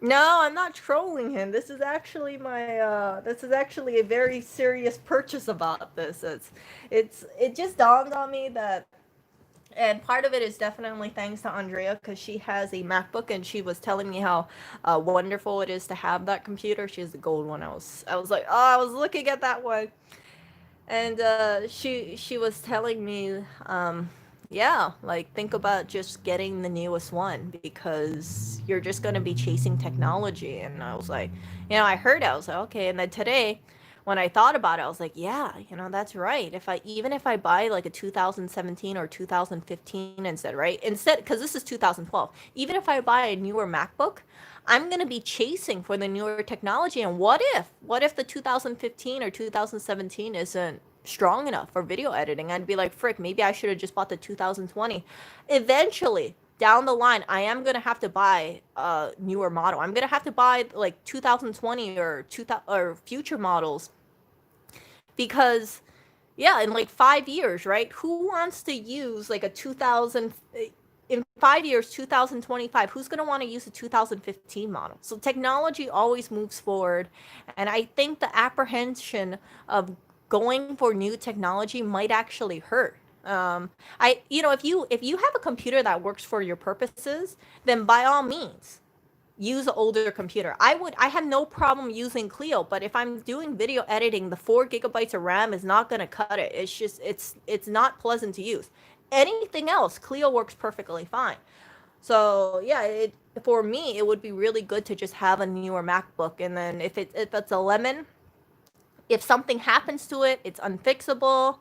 No, I'm not trolling him. This is actually a very serious purchase about this. It just dawned on me that and part of it is definitely thanks to Andrea because she has a MacBook and she was telling me how wonderful it is to have that computer. She has the gold one. I was like, oh, I was looking at that one, and she was telling me, yeah, like think about just getting the newest one because you're just gonna be chasing technology. And I was like, I heard. I was like, okay. And then today, when I thought about it, I was like, yeah, that's right. Even if I buy like a 2017 or 2015 instead, right? Instead, because this is 2012, even if I buy a newer MacBook, I'm going to be chasing for the newer technology. And what if the 2015 or 2017 isn't strong enough for video editing? I'd be like, frick, maybe I should have just bought the 2020. Eventually, down the line, I am gonna have to buy a newer model. I'm gonna have to buy like 2020 or 2000 or future models, because yeah, in like 5 years, right? Who wants to use like a 2000 in 5 years, 2025? Who's gonna want to use a 2015 model? So technology always moves forward, and I think the apprehension of going for new technology might actually hurt. If you have a computer that works for your purposes, then by all means use an older computer. I have no problem using Clio, but if I'm doing video editing, the 4 gigabytes of RAM is not gonna cut it. It's not pleasant to use. Anything else, Clio works perfectly fine. So yeah, for me it would be really good to just have a newer MacBook, and then if it's a lemon, if something happens to it, it's unfixable,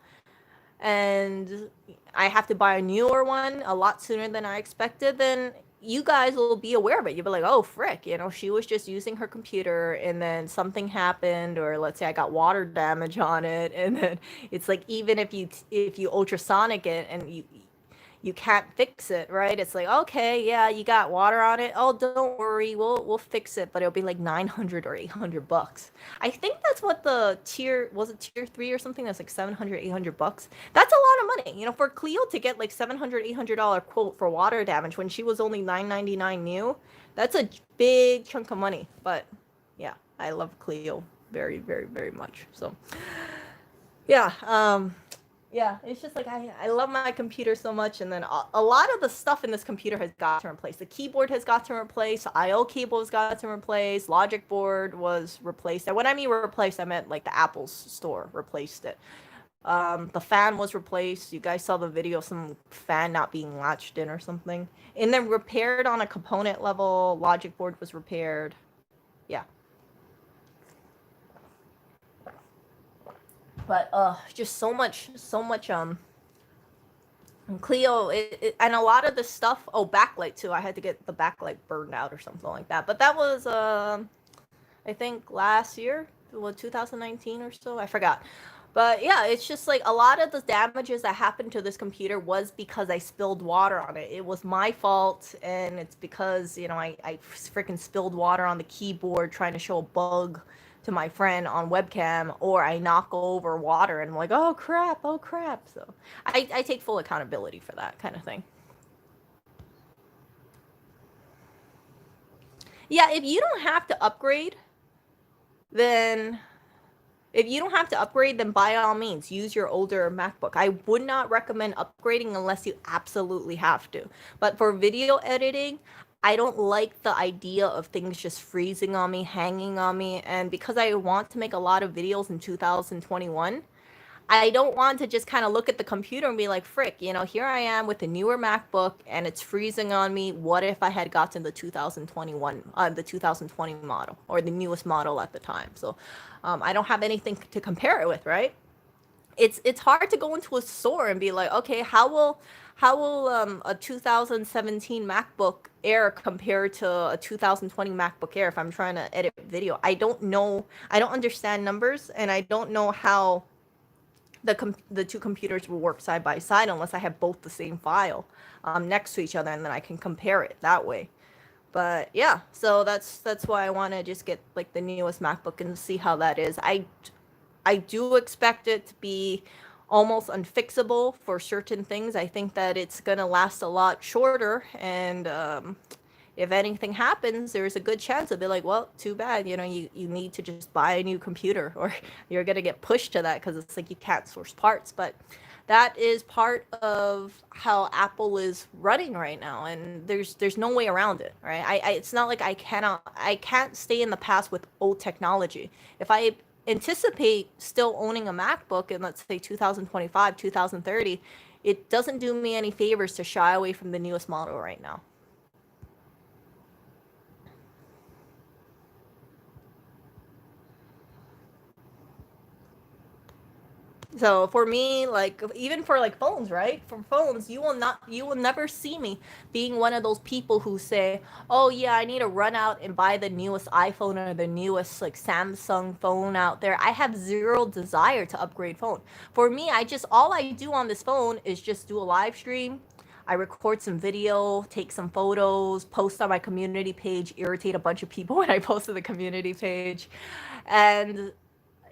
and I have to buy a newer one a lot sooner than I expected, then you guys will be aware of it. You'll be like, oh, frick, she was just using her computer and then something happened, or let's say I got water damage on it, and then it's like, even if you ultrasonic it and you can't fix it, right? It's like, okay, yeah, you got water on it. Oh, don't worry, we'll fix it, but it'll be like 900 or $800. I think that's what the tier 3 or something, that's like 700, $800. That's a lot of money, for Cleo to get like $700, $800 quote for water damage when she was only $999 new. That's a big chunk of money. But yeah, I love Cleo very, very, very much. So yeah, yeah, it's just like I love my computer so much, and then a lot of the stuff in this computer has got to replace. The keyboard has got to replace, the I/O cable has got to replace, logic board was replaced. And when I mean replaced, I meant like the Apple store replaced it. The fan was replaced. You guys saw the video of some fan not being latched in or something. And then repaired on a component level, logic board was repaired. Yeah. But just so much Clio, and a lot of the stuff. Oh, backlight too. I had to get the backlight burned out or something like that. But that was, I think last year, 2019 or so. I forgot. But yeah, it's just like a lot of the damages that happened to this computer was because I spilled water on it. It was my fault, and it's because I freaking spilled water on the keyboard trying to show a bug to my friend on webcam, or I knock over water and I'm like, oh crap. So I take full accountability for that kind of thing. Yeah, if you don't have to upgrade, then by all means use your older MacBook. I would not recommend upgrading unless you absolutely have to. But for video editing, I don't like the idea of things just freezing on me, hanging on me, and because I want to make a lot of videos in 2021, I don't want to just kind of look at the computer and be like, frick, here I am with a newer MacBook and it's freezing on me. What if I had gotten the 2020 model, or the newest model at the time? So I don't have anything to compare it with, right? It's hard to go into a store and be like, okay, how will a 2017 MacBook Air compare to a 2020 MacBook Air if I'm trying to edit video? I don't know. I don't understand numbers, and I don't know how the two computers will work side by side unless I have both the same file next to each other, and then I can compare it that way. But yeah, so that's why I want to just get like the newest MacBook and see how that is. I do expect it to be almost unfixable for certain things. I think that it's gonna last a lot shorter, and if anything happens, there's a good chance of be like, well, too bad, you need to just buy a new computer, or you're gonna get pushed to that because it's like you can't source parts. But that is part of how Apple is running right now, and there's no way around it, right? It's not like I can't stay in the past with old technology. If I anticipate still owning a MacBook in, let's say, 2025, 2030, it doesn't do me any favors to shy away from the newest model right now. So for me, like even for like phones, right? For phones, you will never see me being one of those people who say, "Oh yeah, I need to run out and buy the newest iPhone or the newest like Samsung phone out there." I have zero desire to upgrade phone. For me, I just all I do on this phone is just do a live stream. I record some video, take some photos, post on my community page, irritate a bunch of people when I post to the community page. And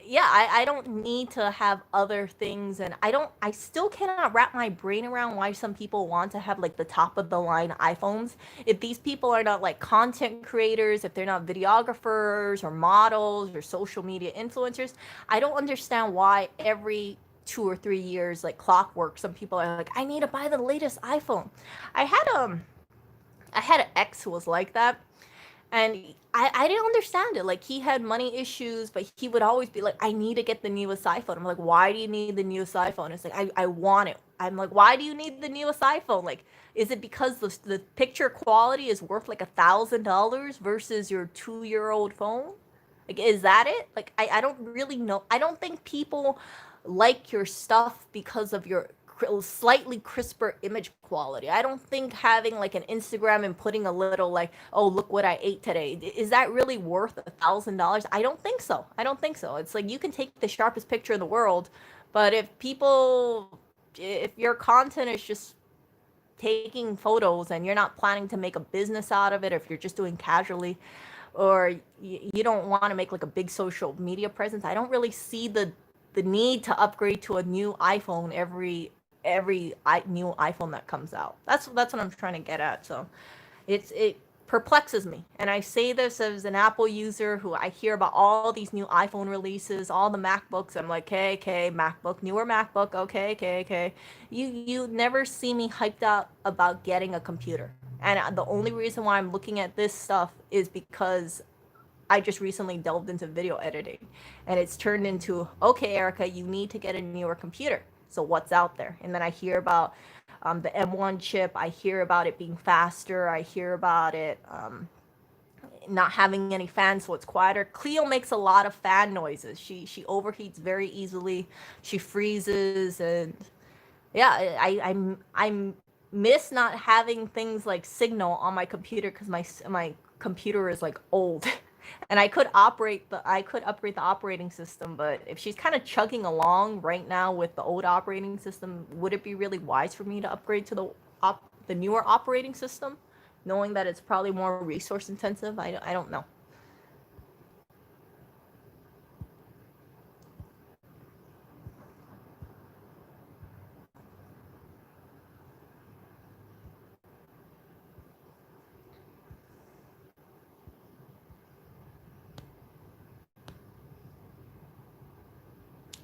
yeah, I don't need to have other things, and I still cannot wrap my brain around why some people want to have like the top of the line iPhones. If these people are not like content creators, if they're not videographers or models or social media influencers, I don't understand why every 2 or 3 years, like clockwork, some people are like, I need to buy the latest iPhone. I had I had an ex who was like that, and I didn't understand it. Like he had money issues, but he would always be like, I need to get the newest iPhone. I'm like, why do you need the newest iPhone? It's like, I want it. I'm like, why do you need the newest iPhone? Like, is it because the picture quality is worth like $1,000 versus your 2 year old phone? Like, is that it? Like, I don't really know. I don't think people like your stuff because of your slightly crisper image quality. I don't think having like an Instagram and putting a little like, oh, look what I ate today, is that really worth $1,000? I don't think so. I don't think so. It's like you can take the sharpest picture in the world, but if your content is just taking photos and you're not planning to make a business out of it, or if you're just doing casually, or you don't want to make like a big social media presence, I don't really see the need to upgrade to a new iPhone every new iPhone that comes out. That's what I'm trying to get at. So it perplexes me, and I say this as an Apple user who I hear about all these new iPhone releases, all the MacBooks. I'm like, okay, MacBook, newer MacBook, okay. You never see me hyped up about getting a computer, and the only reason why I'm looking at this stuff is because I just recently delved into video editing, and it's turned into, okay, Erica, you need to get a newer computer. So what's out there? And then I hear about the M1 chip. I hear about it being faster. I hear about it not having any fans, so it's quieter. Clio makes a lot of fan noises. She overheats very easily. She freezes, and yeah, I miss not having things like Signal on my computer because my computer is like old. And I could upgrade the operating system, but if she's kind of chugging along right now with the old operating system, would it be really wise for me to upgrade to the newer operating system, knowing that it's probably more resource intensive? I don't know.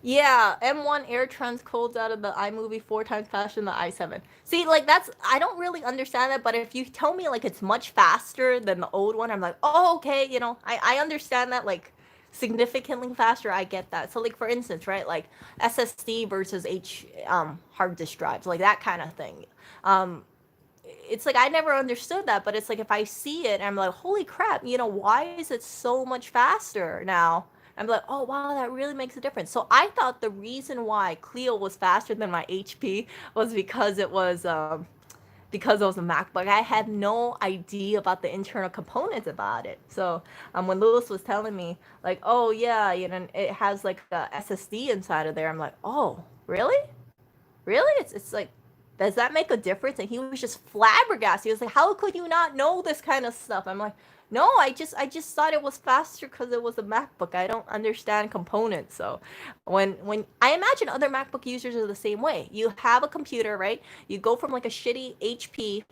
Yeah, M1 air transcodes out of the iMovie 4 times faster than the i7. See, like I don't really understand that, but if you tell me like it's much faster than the old one, I'm like, oh, okay, I understand that, like significantly faster. I get that. So like for instance, right, like SSD versus hard disk drives, like that kind of thing. Um, it's like I never understood that, but it's like if I see it, I'm like, holy crap, why is it so much faster now? I'm like, oh wow, that really makes a difference. So I thought the reason why Clio was faster than my HP was because it was a MacBook. I had no idea about the internal components about it. So when Lewis was telling me like, oh yeah, it has like a SSD inside of there, I'm like, oh really? Really? It's like, does that make a difference? And he was just flabbergasted. He was like, how could you not know this kind of stuff? I'm like, no, I just thought it was faster because it was a MacBook. I don't understand components. So when I imagine other MacBook users are the same way. You have a computer, right? You go from like a shitty HP,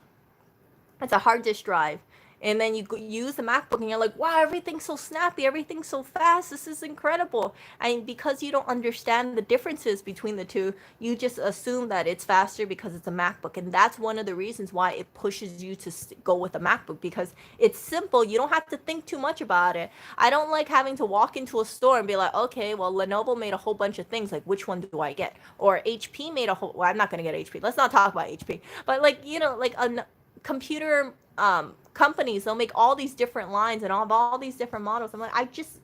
it's a hard disk drive, and then you use the MacBook and you're like, wow, everything's so snappy, everything's so fast, this is incredible. And because you don't understand the differences between the two, you just assume that it's faster because it's a MacBook. And that's one of the reasons why it pushes you to go with a MacBook, because it's simple. You don't have to think too much about it. I don't like having to walk into a store and be like, okay, well, Lenovo made a whole bunch of things, like which one do I get? Or HP made a whole, well, I'm not going to get HP. Let's not talk about HP. But like, like a computer companies, they'll make all these different lines and all these different models. I'm like, just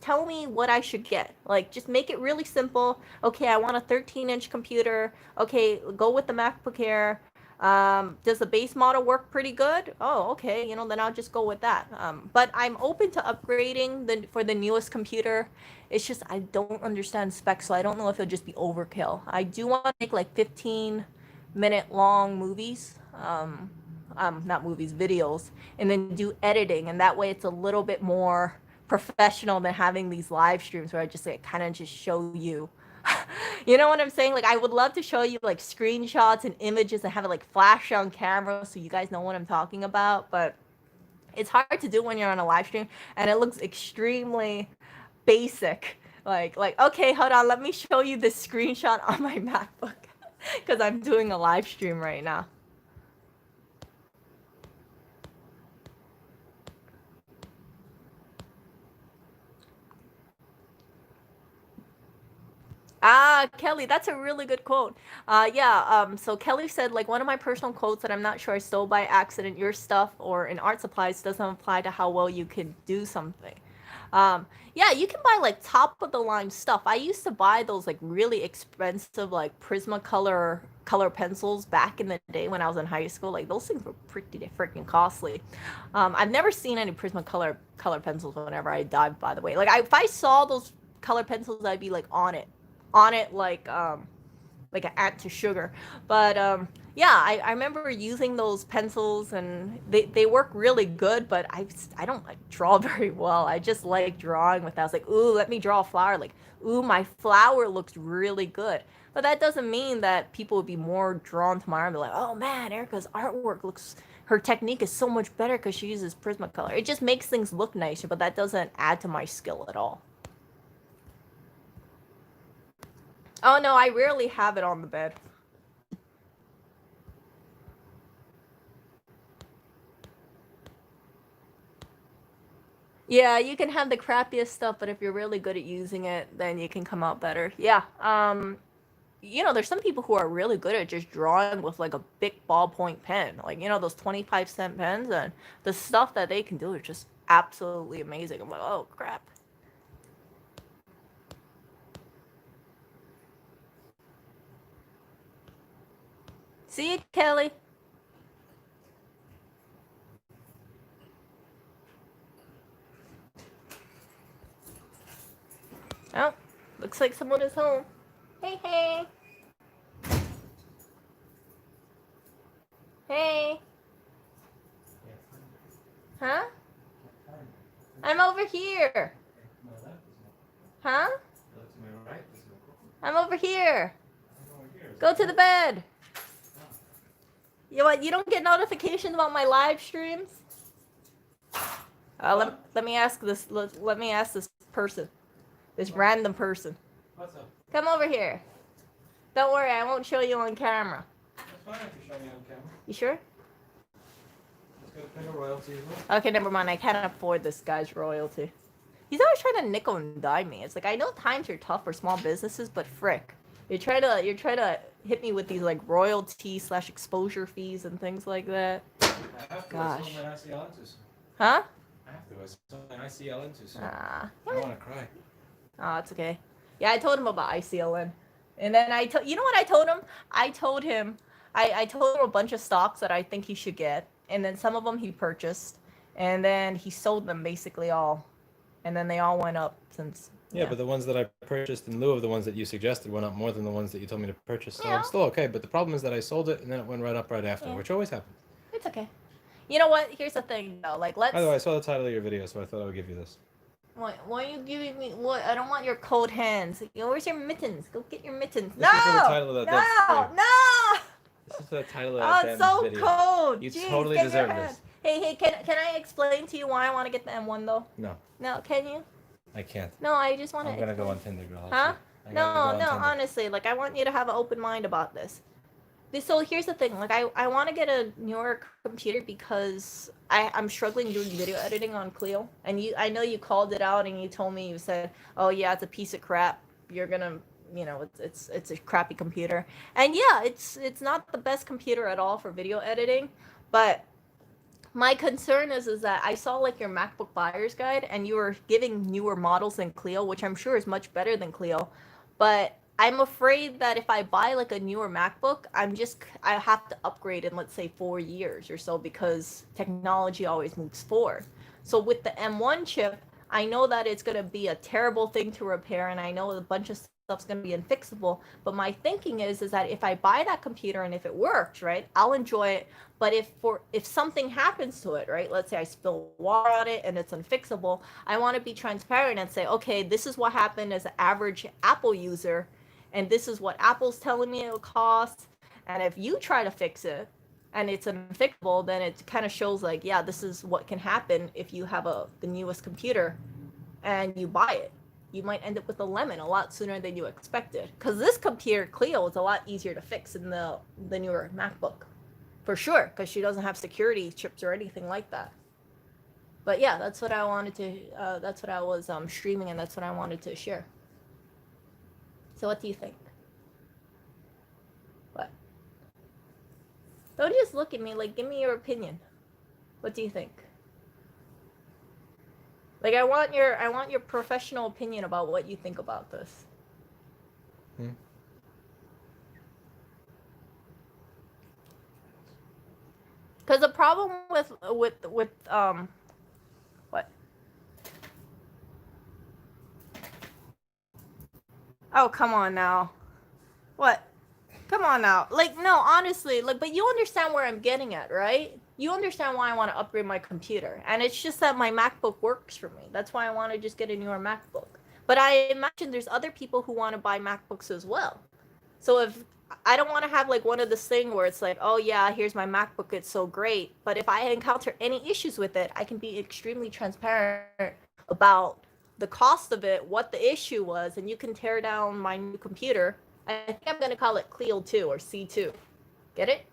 tell me what I should get. Like, just make it really simple. Okay, I want a 13-inch computer. Okay, go with the MacBook Air. Does the base model work pretty good? Oh, okay, you know, then I'll just go with that. But I'm open to upgrading for the newest computer. It's just I don't understand specs, so I don't know if it'll just be overkill. I do want to make like 15-minute long movies. Not movies, videos, and then do editing, and that way it's a little bit more professional than having these live streams where I just like kind of just show you. You know what I'm saying? Like, I would love to show you like screenshots and images and have it like flash on camera so you guys know what I'm talking about, but it's hard to do when you're on a live stream and it looks extremely basic. Like okay, hold on, let me show you this screenshot on my MacBook because I'm doing a live stream right now. Ah, Kelly, that's a really good quote. So Kelly said, like, one of my personal quotes that I'm not sure I stole by accident, your stuff or in art supplies doesn't apply to how well you can do something. Yeah, you can buy like top of the line stuff. I used to buy those like really expensive like Prismacolor color pencils back in the day when I was in high school. Like those things were pretty freaking costly. I've never seen any Prismacolor color pencils whenever I dive, by the way. Like if I saw those color pencils, I'd be like on it like an ant to sugar. But yeah, I remember using those pencils and they work really good, but I don't like draw very well. I just like drawing with that. I was like, ooh, let me draw a flower. Like, ooh, my flower looks really good. But that doesn't mean that people would be more drawn to my art and be like, oh man, Erica's artwork looks, her technique is so much better because she uses Prismacolor. It just makes things look nicer, but that doesn't add to my skill at all. Oh no, I rarely have it on the bed. Yeah, you can have the crappiest stuff, but if you're really good at using it, then you can come out better. Yeah. There's some people who are really good at just drawing with like a big ballpoint pen. Like, those 25-cent pens, and the stuff that they can do is just absolutely amazing. I'm like, oh crap. See you, Kelly. Oh, looks like someone is home. Hey, hey. Hey. Huh? I'm over here. Huh? I'm over here. Go to the bed. You know what? You don't get notifications about my live streams? Let me ask this. Let me ask this person. This random person. What's up? Come over here. Don't worry, I won't show you on camera. It's fine if you show me on camera. You sure? Let's go pay a royalty as well. Okay, never mind. I can't afford this guy's royalty. He's always trying to nickel and dime me. It's like, I know times are tough for small businesses, but frick. You're trying to hit me with these like royalty / exposure fees and things like that. I have to. Gosh. I sold my ICL into soon. Huh? I have to. I sold my ICL into soon. Ah. I don't want to cry. Oh, it's okay. Yeah, I told him about ICLN. And then you know what I told him? I told him a bunch of stocks that I think he should get. And then some of them he purchased. And then he sold them basically all. And then they all went up since. Yeah, but the ones that I purchased in lieu of the ones that you suggested went up more than the ones that you told me to purchase. So Yeah. I'm still okay. But the problem is that I sold it and then it went right up right after, Yeah. which always happens. It's okay. You know what? Here's the thing, though. Like, let's. By the way, I saw the title of your video, so I thought I would give you this. Why are you giving me what? I don't want your cold hands. Where's your mittens? Go get your mittens. This is for the title of that No! video. No! This is the title of Oh, that it's damn so video. cold. You Jeez, totally get your deserve hand. this. Hey, can I explain to you why I want to get the M1 though? No, No, can you? I can't. No, I just want to. I'm gonna go on Tinder, girl. Huh? I gotta No, go on no, Tinder. honestly, like I want you to have an open mind about this. So here's the thing, like I want to get a newer computer because I'm struggling doing video editing on Clio, and I know you called it out and you told me, you said, oh yeah, it's a piece of crap. You're gonna, it's a crappy computer, and yeah, it's not the best computer at all for video editing, but My concern is that I saw like your MacBook buyer's guide, and you were giving newer models than Clio, which I'm sure is much better than Clio. But I'm afraid that if I buy like a newer MacBook, I have to upgrade in, let's say, 4 years or so, because technology always moves forward. So with the M1 chip, I know that it's going to be a terrible thing to repair, and I know a bunch of stuff's going to be unfixable. But my thinking is that if I buy that computer and if it works, right, I'll enjoy it. But if something happens to it, right, let's say I spill water on it and it's unfixable, I want to be transparent and say, okay, this is what happened as an average Apple user, and this is what Apple's telling me it'll cost. And if you try to fix it and it's unfixable, then it kind of shows like, yeah, this is what can happen if you have the newest computer and you buy it. You might end up with a lemon a lot sooner than you expected. Because this computer, Clio, is a lot easier to fix than the newer MacBook. For sure, because she doesn't have security chips or anything like that. But yeah, that's what I wanted to, that's what I was streaming, and that's what I wanted to share. So what do you think? What? Don't just look at me, like, give me your opinion. What do you think? Like, I want your professional opinion about what you think about this. Because the problem with what? Oh, come on now. What? Come on now. Like, no, honestly, like, but you understand where I'm getting at, right? You understand why I want to upgrade my computer. And it's just that my MacBook works for me. That's why I want to just get a newer MacBook. But I imagine there's other people who want to buy MacBooks as well. So if I don't want to have like one of this thing where it's like, oh yeah, here's my MacBook, it's so great. But if I encounter any issues with it, I can be extremely transparent about the cost of it, what the issue was, and you can tear down my new computer. I think I'm gonna call it Clio 2 or C2. Get it?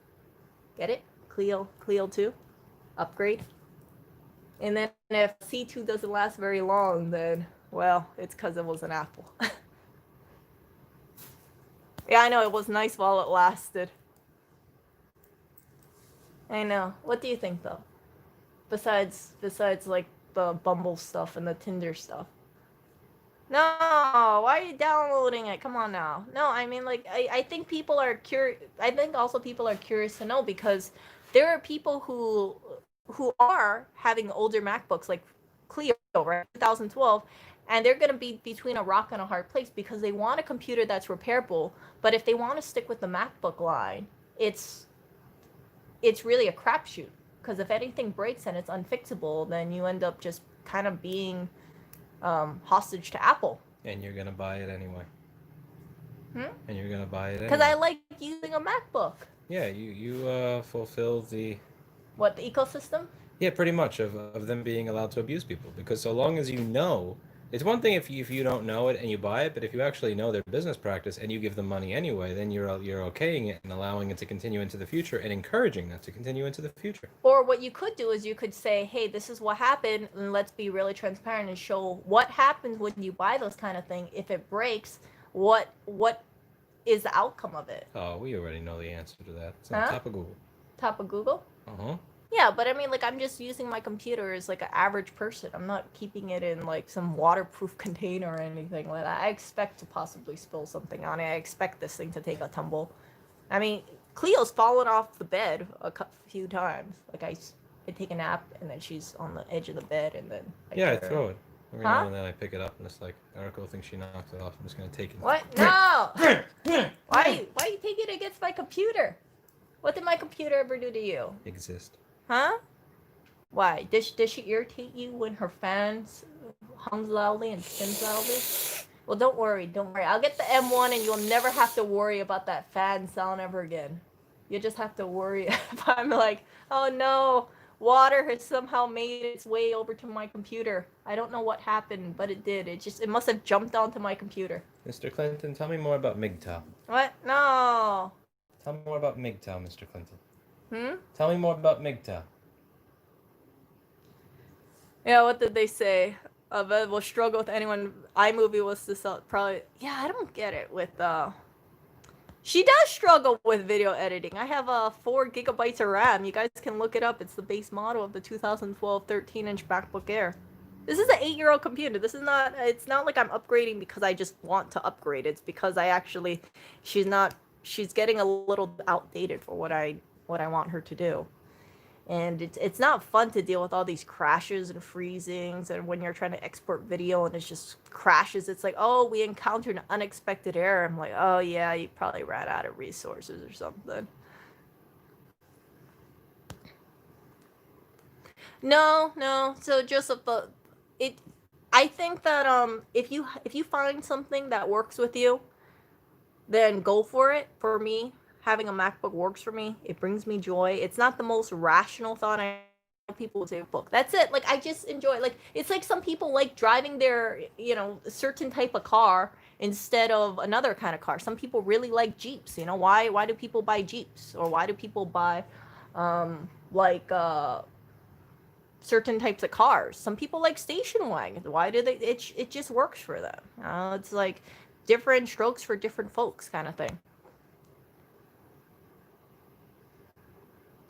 Get it? Clio 2 upgrade. And then if C2 doesn't last very long, then well, it's because it was an Apple. Yeah, I know, it was nice while it lasted. I know. What do you think though? Besides like the Bumble stuff and the Tinder stuff. No, why are you downloading it? Come on now. No, I mean, like, I think people are curious. I think also people are curious to know, because there are people who are having older MacBooks like Clio, right, 2012, and they're going to be between a rock and a hard place, because they want a computer that's repairable, but if they want to stick with the MacBook line, it's really a crapshoot, because if anything breaks and it's unfixable, then you end up just kind of being hostage to Apple. And you're gonna buy it anyway. And you're gonna buy it anyway. Because I like using a MacBook. Yeah, you fulfill the... What, the ecosystem? Yeah, pretty much, of them being allowed to abuse people. Because so long as you know... It's one thing if you don't know it and you buy it, but if you actually know their business practice and you give them money anyway, then you're okaying it and allowing it to continue into the future and encouraging that to continue into the future. Or what you could do is you could say, hey, this is what happened, and let's be really transparent and show what happens when you buy those kind of thing. If it breaks, what is the outcome of it? Oh, we already know the answer to that. It's on top of Google. Top of Google? Uh-huh. Yeah, but I mean, like, I'm just using my computer as like an average person. I'm not keeping it in like some waterproof container or anything like that. I expect to possibly spill something on it. I expect this thing to take a tumble. I mean, Cleo's fallen off the bed a few times. Like, I take a nap and then she's on the edge of the bed, and then I throw it. Every now and then I pick it up and it's like, Erica thinks she knocked it off. I'm just gonna take it. What? No! Why you taking it against my computer? What did my computer ever do to you? Exist. Huh? Why? Does she irritate you when her fans hums loudly and spins loudly? Well, don't worry. I'll get the M1 and you'll never have to worry about that fan sound ever again. You just have to worry if I'm like, oh no, water has somehow made its way over to my computer. I don't know what happened, but it did. It must have jumped onto my computer. Mr. Clinton, tell me more about MGTOW. What? No. Tell me more about MGTOW, Mr. Clinton. Tell me more about MGTOW. Yeah, what did they say? Will struggle with anyone. iMovie was to sell probably. Yeah, I don't get it with She does struggle with video editing. I have 4 gigabytes of RAM. You guys can look it up. It's the base model of the 2012 13-inch MacBook Air. This is an 8-year-old computer. This is not. It's not like I'm upgrading because I just want to upgrade. It's because I actually, she's not. She's getting a little outdated for what I want her to do. And it's not fun to deal with all these crashes and freezings, and when you're trying to export video and it just crashes. It's like, oh, we encountered an unexpected error. I'm like, oh yeah, you probably ran out of resources or something. No. So Joseph, it I think that if you find something that works with you, then go for it. For me, having a MacBook works for me. It brings me joy. It's not the most rational thought. I know people would say book. That's it. Like I just enjoy it. Like it's like some people like driving their, a certain type of car instead of another kind of car. Some people really like Jeeps. Why do people buy Jeeps? Or why do people buy like certain types of cars? Some people like station wagons. Why do they? It just works for them. It's like different strokes for different folks, kind of thing.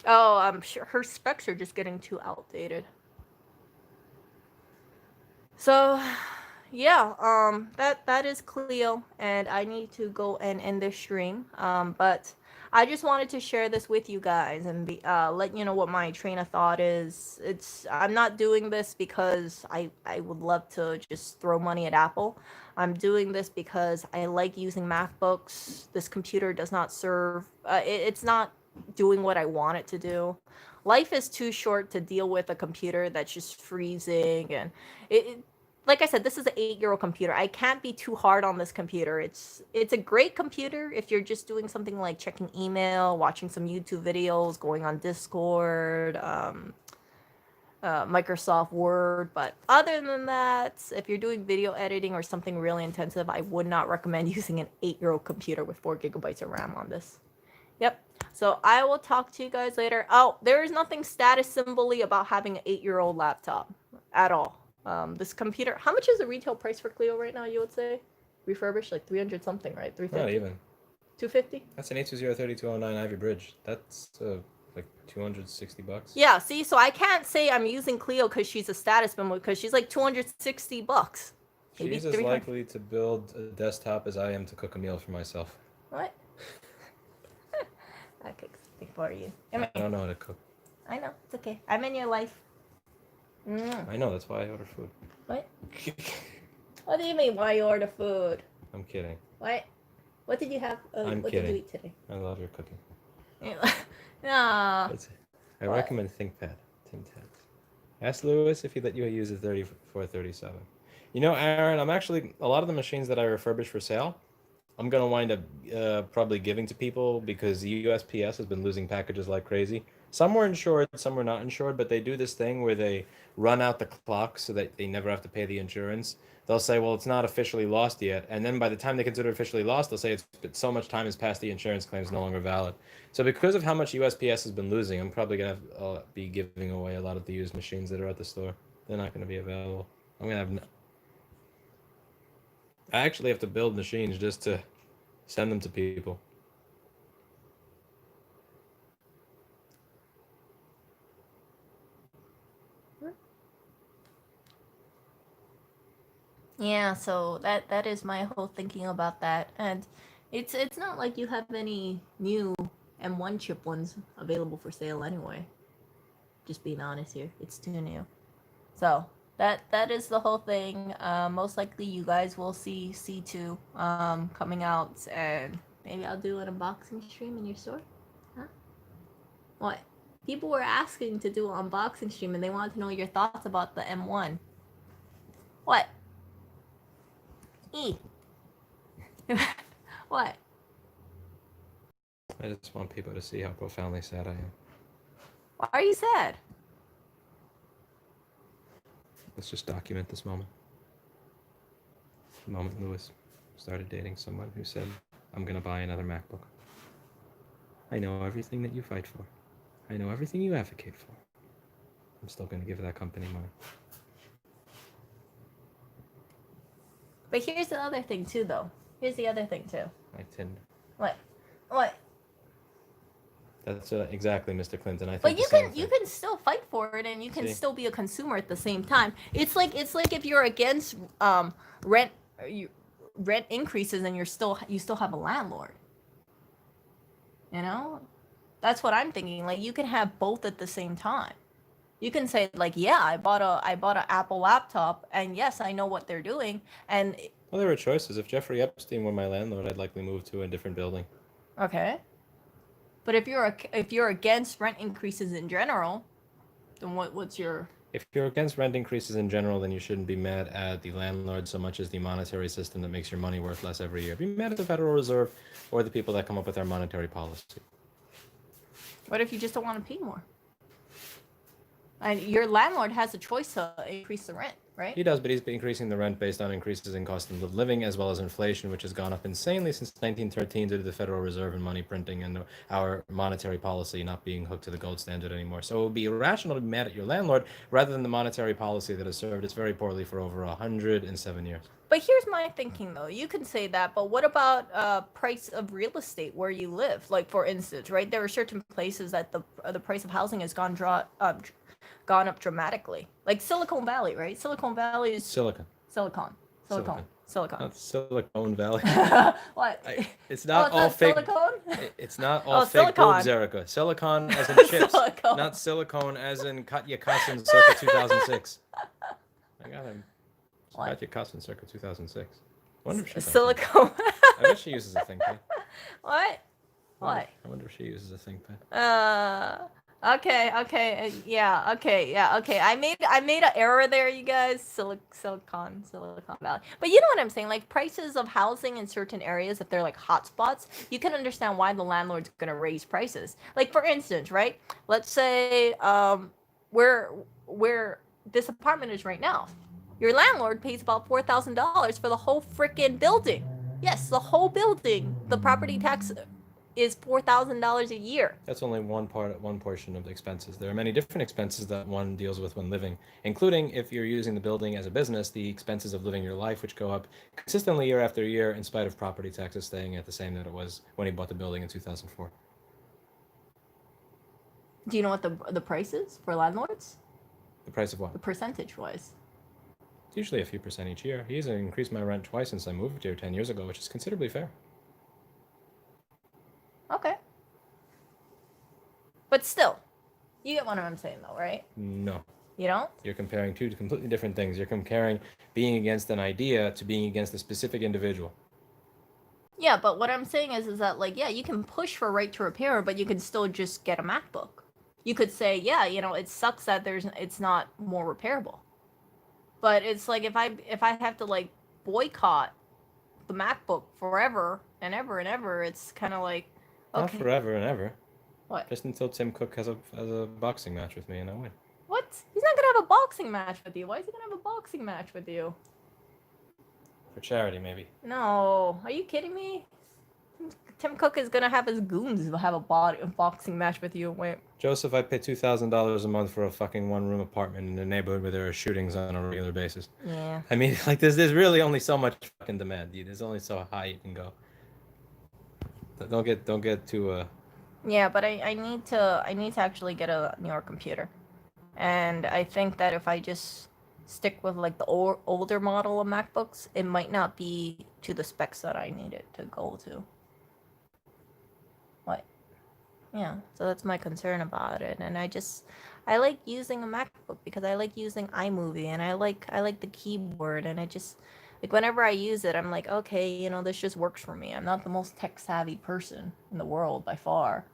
Oh, I'm sure her specs are just getting too outdated. So, yeah, that is Cleo, and I need to go and end this stream. But I just wanted to share this with you guys and let you know what my train of thought is. I'm not doing this because I would love to just throw money at Apple. I'm doing this because I like using MacBooks. This computer does not serve. It's not doing what I want it to do. Life is too short to deal with a computer that's just freezing, and like I said, this is an 8-year-old computer. I can't be too hard on this computer. It's a great computer if you're just doing something like checking email, watching some YouTube videos, going on Discord, Microsoft Word. But other than that, if you're doing video editing or something really intensive, I would not recommend using an 8-year-old computer with 4 gigabytes of RAM on this. Yep. So I will talk to you guys later. Oh, there is nothing status symbol-y about having an 8-year-old laptop at all. This computer, how much is the retail price for Clio right now, you would say? Refurbished, like 300 something, right? 350? Not even. 250? That's an 820-3209 Ivy Bridge. That's like $260. Yeah, see, so I can't say I'm using Clio because she's a status symbol, because she's like $260. Maybe She's as 300. likely to build a desktop as I am to cook a meal for myself. What? I cook something for you. I don't know how to cook. I know, it's okay. I'm in your life. I know, that's why I order food. What? What do you mean, why you order food? I'm kidding. What? What did you have? I'm what kidding. Did you eat today? I love your cooking. No. I recommend ThinkPad. ThinkPad. Ask Lewis if he let you use a 3437. Aaron, I'm actually, a lot of the machines that I refurbish for sale, I'm going to wind up probably giving to people because the USPS has been losing packages like crazy. Some were insured, some were not insured, but they do this thing where they run out the clock so that they never have to pay the insurance. They'll say, well, it's not officially lost yet. And then by the time they consider it officially lost, they'll say but so much time has passed, the insurance claim is no longer valid. So because of how much USPS has been losing, I'm probably going to be giving away a lot of the used machines that are at the store. They're not going to be available. I'm going to have... I actually have to build machines just to send them to people. Yeah, so that is my whole thinking about that, and it's not like you have any new M1 chip ones available for sale anyway. Just being honest here, it's too new. So that is the whole thing. Most likely you guys will see C2 coming out, and maybe I'll do an unboxing stream in your store. Huh? What? People were asking to do an unboxing stream, and they wanted to know your thoughts about the M1. What? E. What? I just want people to see how profoundly sad I am. Why are you sad? Let's just document this moment. The moment Lewis started dating someone who said, I'm going to buy another MacBook. I know everything that you fight for. I know everything you advocate for. I'm still going to give that company money. But here's the other thing too, though. Here's the other thing too. My Tinder. What? What? That's exactly, Mr. Clinton. I think But the same thing. you can still fight for it, and you can See? still be a consumer at the same time. It's like if you're against rent you, rent increases, and you still have a landlord. You know, that's what I'm thinking. Like you can have both at the same time. You can say like, yeah, I bought an Apple laptop, and yes, I know what they're doing, and Well, there were choices. If Jeffrey Epstein were my landlord, I'd likely move to a different building. okay. But if you're against rent increases in general, then what's your If you're against rent increases in general, then you shouldn't be mad at the landlord so much as the monetary system that makes your money worth less every year. Be mad at the Federal Reserve or the people that come up with our monetary policy. what if you just don't want to pay more? And your landlord has a choice to increase the rent, right? He does, but he's been increasing the rent based on increases in cost of living as well as inflation, which has gone up insanely since 1913 due to the Federal Reserve and money printing and our monetary policy not being hooked to the gold standard anymore. So it would be irrational to be mad at your landlord rather than the monetary policy that has served us very poorly for over 107 years. But here's my thinking though. You can say that, but what about price of real estate where you live? Like for instance, right? There are certain places that the price of housing has gone up dramatically. Like Silicon Valley, right? Silicon Valley is Silicon. Silicon. Not Silicon Valley. What? It's not all not fake. silicone? It's not all fake silicon. boobs, Erica. Silicon as in chips, Silicone. not silicone as in Katya Kassin circa 2006. I got him. What? Katya Kassin circa 2006. I wonder if she Silicone. I bet she uses a ThinkPad. What? What? I wonder if she uses a ThinkPad. Okay. I made an error there, you guys. Silicon Valley. But you know what I'm saying? Like prices of housing in certain areas, if they're like hotspots, you can understand why the landlord's gonna raise prices. Like for instance, right? Let's say where this apartment is right now. Your landlord pays about $4,000 for the whole freaking building. Yes, the whole building. The property tax is $4,000 a year. That's only one portion of the expenses. There are many different expenses that one deals with when living, including if you're using the building as a business, the expenses of living your life, which go up consistently year after year in spite of property taxes staying at the same that it was when he bought the building in 2004. Do you know what the price is for landlords? The price of what? The percentage wise. It's usually a few percent each year. He has increased my rent twice since I moved here 10 years ago, which is considerably fair. Okay. But still, you get what I'm saying though, right? No. You don't? You're comparing two completely different things. You're comparing being against an idea to being against a specific individual. Yeah, but what I'm saying is that like, yeah, you can push for right to repair, but you can still just get a MacBook. You could say, yeah, it sucks that it's not more repairable. But it's like if I have to like boycott the MacBook forever and ever, it's kind of like okay. Not forever and ever. What? Just until Tim Cook has a boxing match with me and I win. What? He's not gonna have a boxing match with you. Why is he gonna have a boxing match with you? For charity, maybe. No. Are you kidding me? Tim Cook is gonna have his goons have a boxing match with you. Wait. Joseph, I pay $2,000 a month for a fucking one-room apartment in a neighborhood where there are shootings on a regular basis. Yeah. I mean, like, there's really only so much fucking demand. There's only so high you can go. Don't get too Yeah, but I need to actually get a newer computer, and I think that if I just stick with like the older model of MacBooks, it might not be to the specs that I need it to go to. What? Yeah, so that's my concern about it, and I like using a MacBook because I like using iMovie, and I like the keyboard, and I just like whenever I use it, I'm like, okay, this just works for me. I'm not the most tech savvy person in the world by far.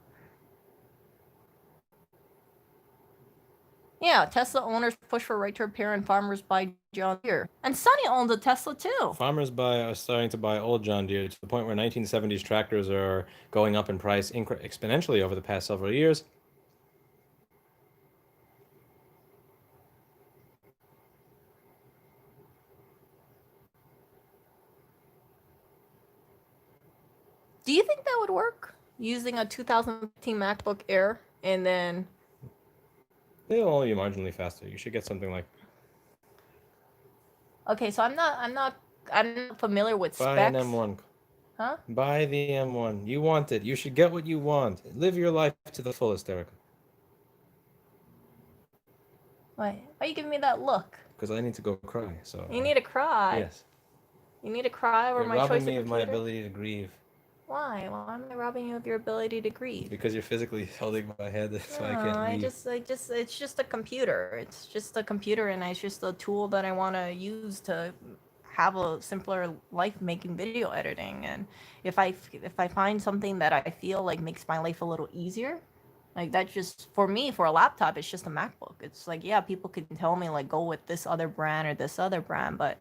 Yeah, Tesla owners push for right to repair and farmers buy John Deere. And Sonny owns a Tesla too. Farmers are starting to buy old John Deere to the point where 1970s tractors are going up in price exponentially over the past several years. Do you think that would work? Using a 2015 MacBook Air and then... They'll only be marginally faster. You should get something like... Okay, so I'm not familiar with Buy specs. an M1. Huh? Buy the M1. You want it. You should get what you want. Live your life to the fullest, Erica. Why are you giving me that look? Because I need to go cry. So. You need to cry. Yes. You need to cry over You're my robbing choice me of of my computer? ability to grieve. Why? Why am I robbing you of your ability to grieve? Because you're physically holding my head, so I No, can't grieve. it's just a computer. It's just a computer, and it's just a tool that I want to use to have a simpler life making video editing. And if I find something that I feel like makes my life a little easier, like that just for me for a laptop, it's just a MacBook. It's like, yeah, people can tell me like go with this other brand or this other brand, but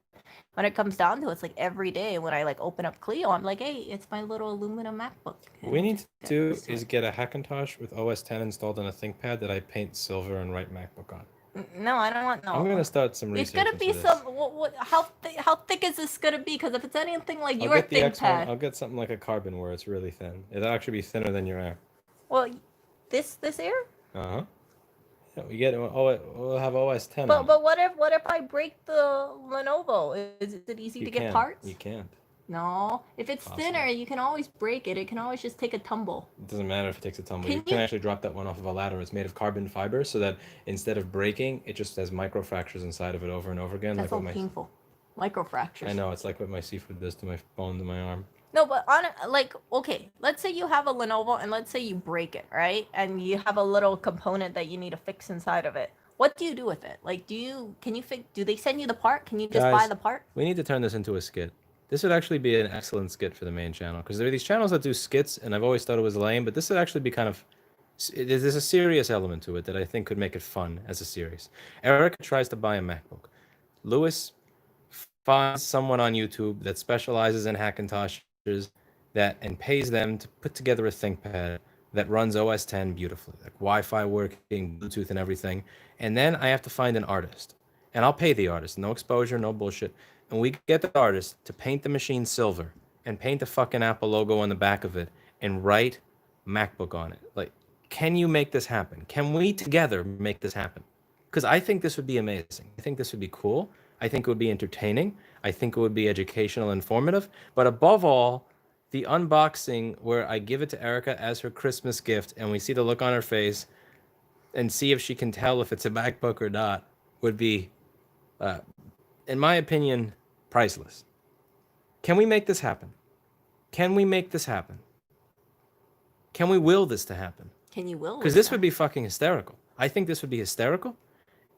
when it comes down to it, it's like every day when I like open up Clio, I'm like, hey, it's my little aluminum MacBook. What we need to do used to is it. get a Hackintosh with OS 10 installed on a ThinkPad that I paint silver and write MacBook on. No, I don't want no. I'm gonna start some It's research gonna be into some. this. How thick is this gonna be? Because if it's anything like I'll your get the X1. ThinkPad, I'll get something like a Carbon where it's really thin. It'll actually be thinner than your Air. well, this Air. Uh-huh. Yeah, we'll have OS 10 But on it. but what if I break the Lenovo? Is it easy to get can't. parts? You can't. No, if it's Possible. thinner, you can always break it. It can always just take a tumble. It doesn't matter if it takes a tumble. Can You can you- actually drop that one off of a ladder. It's made of carbon fiber, so that instead of breaking, it just has microfractures inside of it over and over again. That's like so what painful. Microfractures. I know, it's like what my seafood does to my bone to my arm. No, but like, okay, let's say you have a Lenovo and let's say you break it, right? And you have a little component that you need to fix inside of it. What do you do with it? Like, do they send you the part? Can you just buy Guys, the part? we need to turn this into a skit. This would actually be an excellent skit for the main channel, because there are these channels that do skits, and I've always thought it was lame, but this would actually be kind of... There's a serious element to it that I think could make it fun as a series. Erica tries to buy a MacBook. Lewis finds someone on YouTube that specializes in Hackintoshes and pays them to put together a ThinkPad that runs OS 10 beautifully, like Wi-Fi working, Bluetooth and everything. And then I have to find an artist. And I'll pay the artist. No exposure, no bullshit. And we get the artist to paint the machine silver and paint the fucking Apple logo on the back of it and write MacBook on it. Like, can you make this happen? Can we together make this happen? Because I think this would be amazing. I think this would be cool. I think it would be entertaining. I think it would be educational, informative. But above all, the unboxing where I give it to Erica as her Christmas gift and we see the look on her face and see if she can tell if it's a MacBook or not would be, in my opinion, priceless. Can we make this happen? Can we make this happen? Can we will this to happen? Can you will? Because this would be fucking hysterical. I think this would be hysterical.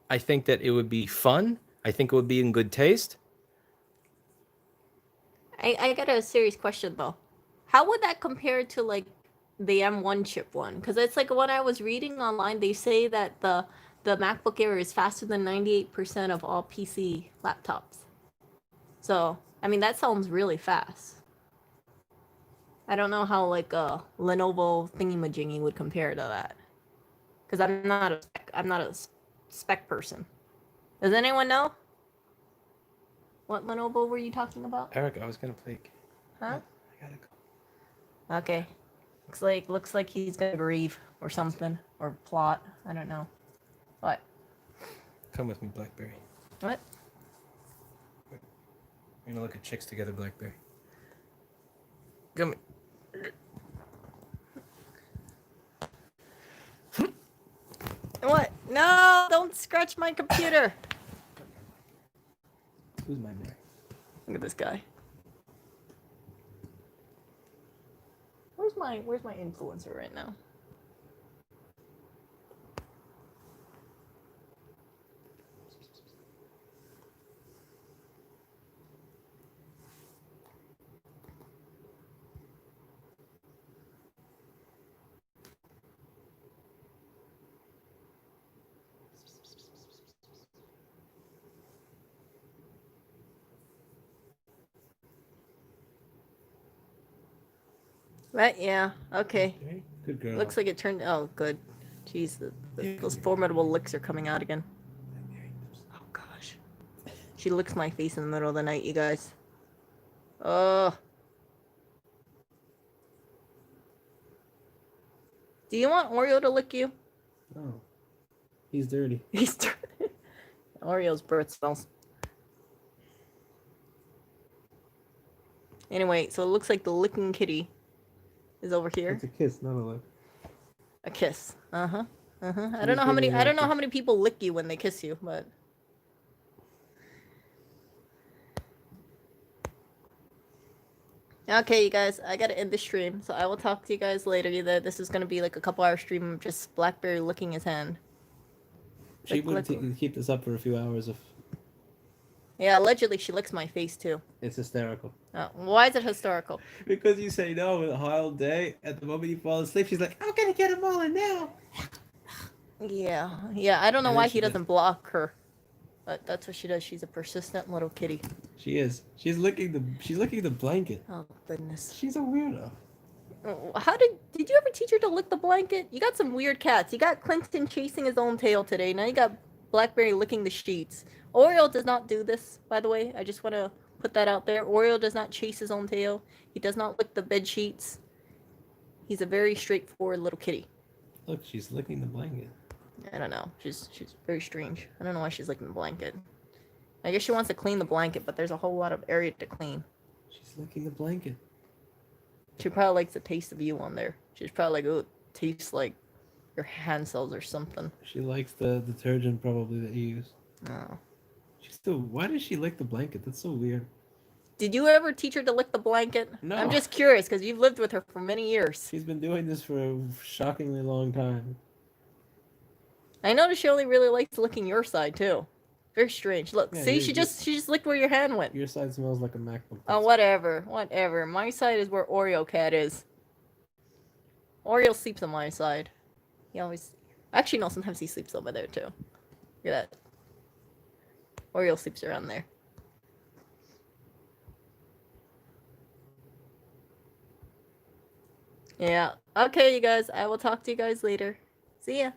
I think that it would be fun. I think it would be in good taste. I got a serious question though. How would that compare to like the M1 chip one? Because it's like when I was reading online, they say that the MacBook Air is faster than 98% of all PC laptops. So I mean that sounds really fast. I don't know how like a Lenovo thingy-majingy would compare to that. Because I'm not a spec person. Does anyone know? What Lenovo were you talking about? Eric, I was gonna play. Huh? I gotta go. Okay. Looks like he's gonna grieve or something or plot. I don't know. What? Come with me, Blackberry. What? We're gonna look at chicks together, Blackberry. Come. What? No! Don't scratch my computer. Who's my Mary? Look at this guy. Where's my influencer right now? Right, yeah. Okay. Good girl. Looks like it turned. Oh, good. Jeez, those formidable licks are coming out again. Oh gosh. She licks my face in the middle of the night, you guys. Oh. Do you want Oreo to lick you? No. He's dirty. He's Oreo's birth smells. Anyway, so it looks like the licking kitty is over here. It's a kiss, not a lick. A kiss. Uh-huh. Uh-huh. I She's don't know how many giving her a how kiss. many people lick you when they kiss you, but okay, you guys, I gotta end the stream, so I will talk to you guys later. Either this is gonna be like a couple-hour stream of just Blackberry licking his hand. She Like, would keep this up for a few hours if Yeah, allegedly she licks my face too. it's hysterical. Why is it historical? Because you say no the whole day. At the moment you fall asleep, she's like, "I'm gonna get them all in now." Yeah, I don't know And why then he she does- doesn't block her, but that's what she does. She's a persistent little kitty. She is. She's licking the blanket. Oh goodness. She's a weirdo. How did you ever teach her to lick the blanket? You got some weird cats. You got Clinton chasing his own tail today. Now you got Blackberry licking the sheets. Oreo does not do this, by the way. I just want to put that out there. Oreo does not chase his own tail. He does not lick the bed sheets. He's a very straightforward little kitty. Look, she's licking the blanket. I don't know. She's very strange. I don't know why she's licking the blanket. I guess she wants to clean the blanket, but there's a whole lot of area to clean. She's licking the blanket. She probably likes the taste of you on there. She's probably like, oh, it tastes like your hand cells or something. She likes the detergent probably that you use. Oh. She's still. Why does she lick the blanket? That's so weird. Did you ever teach her to lick the blanket? No. I'm just curious because you've lived with her for many years. She's been doing this for a shockingly long time. I noticed she only really likes licking your side too. Very strange. Look, Yeah, see, she just licked where your hand went. Your side smells like a MacBook. Oh, whatever. My side is where Oreo cat is. Oreo sleeps on my side. He always... Actually, no, sometimes he sleeps over there, too. Look at that. Oreo sleeps around there. Yeah. Okay, you guys. I will talk to you guys later. See ya.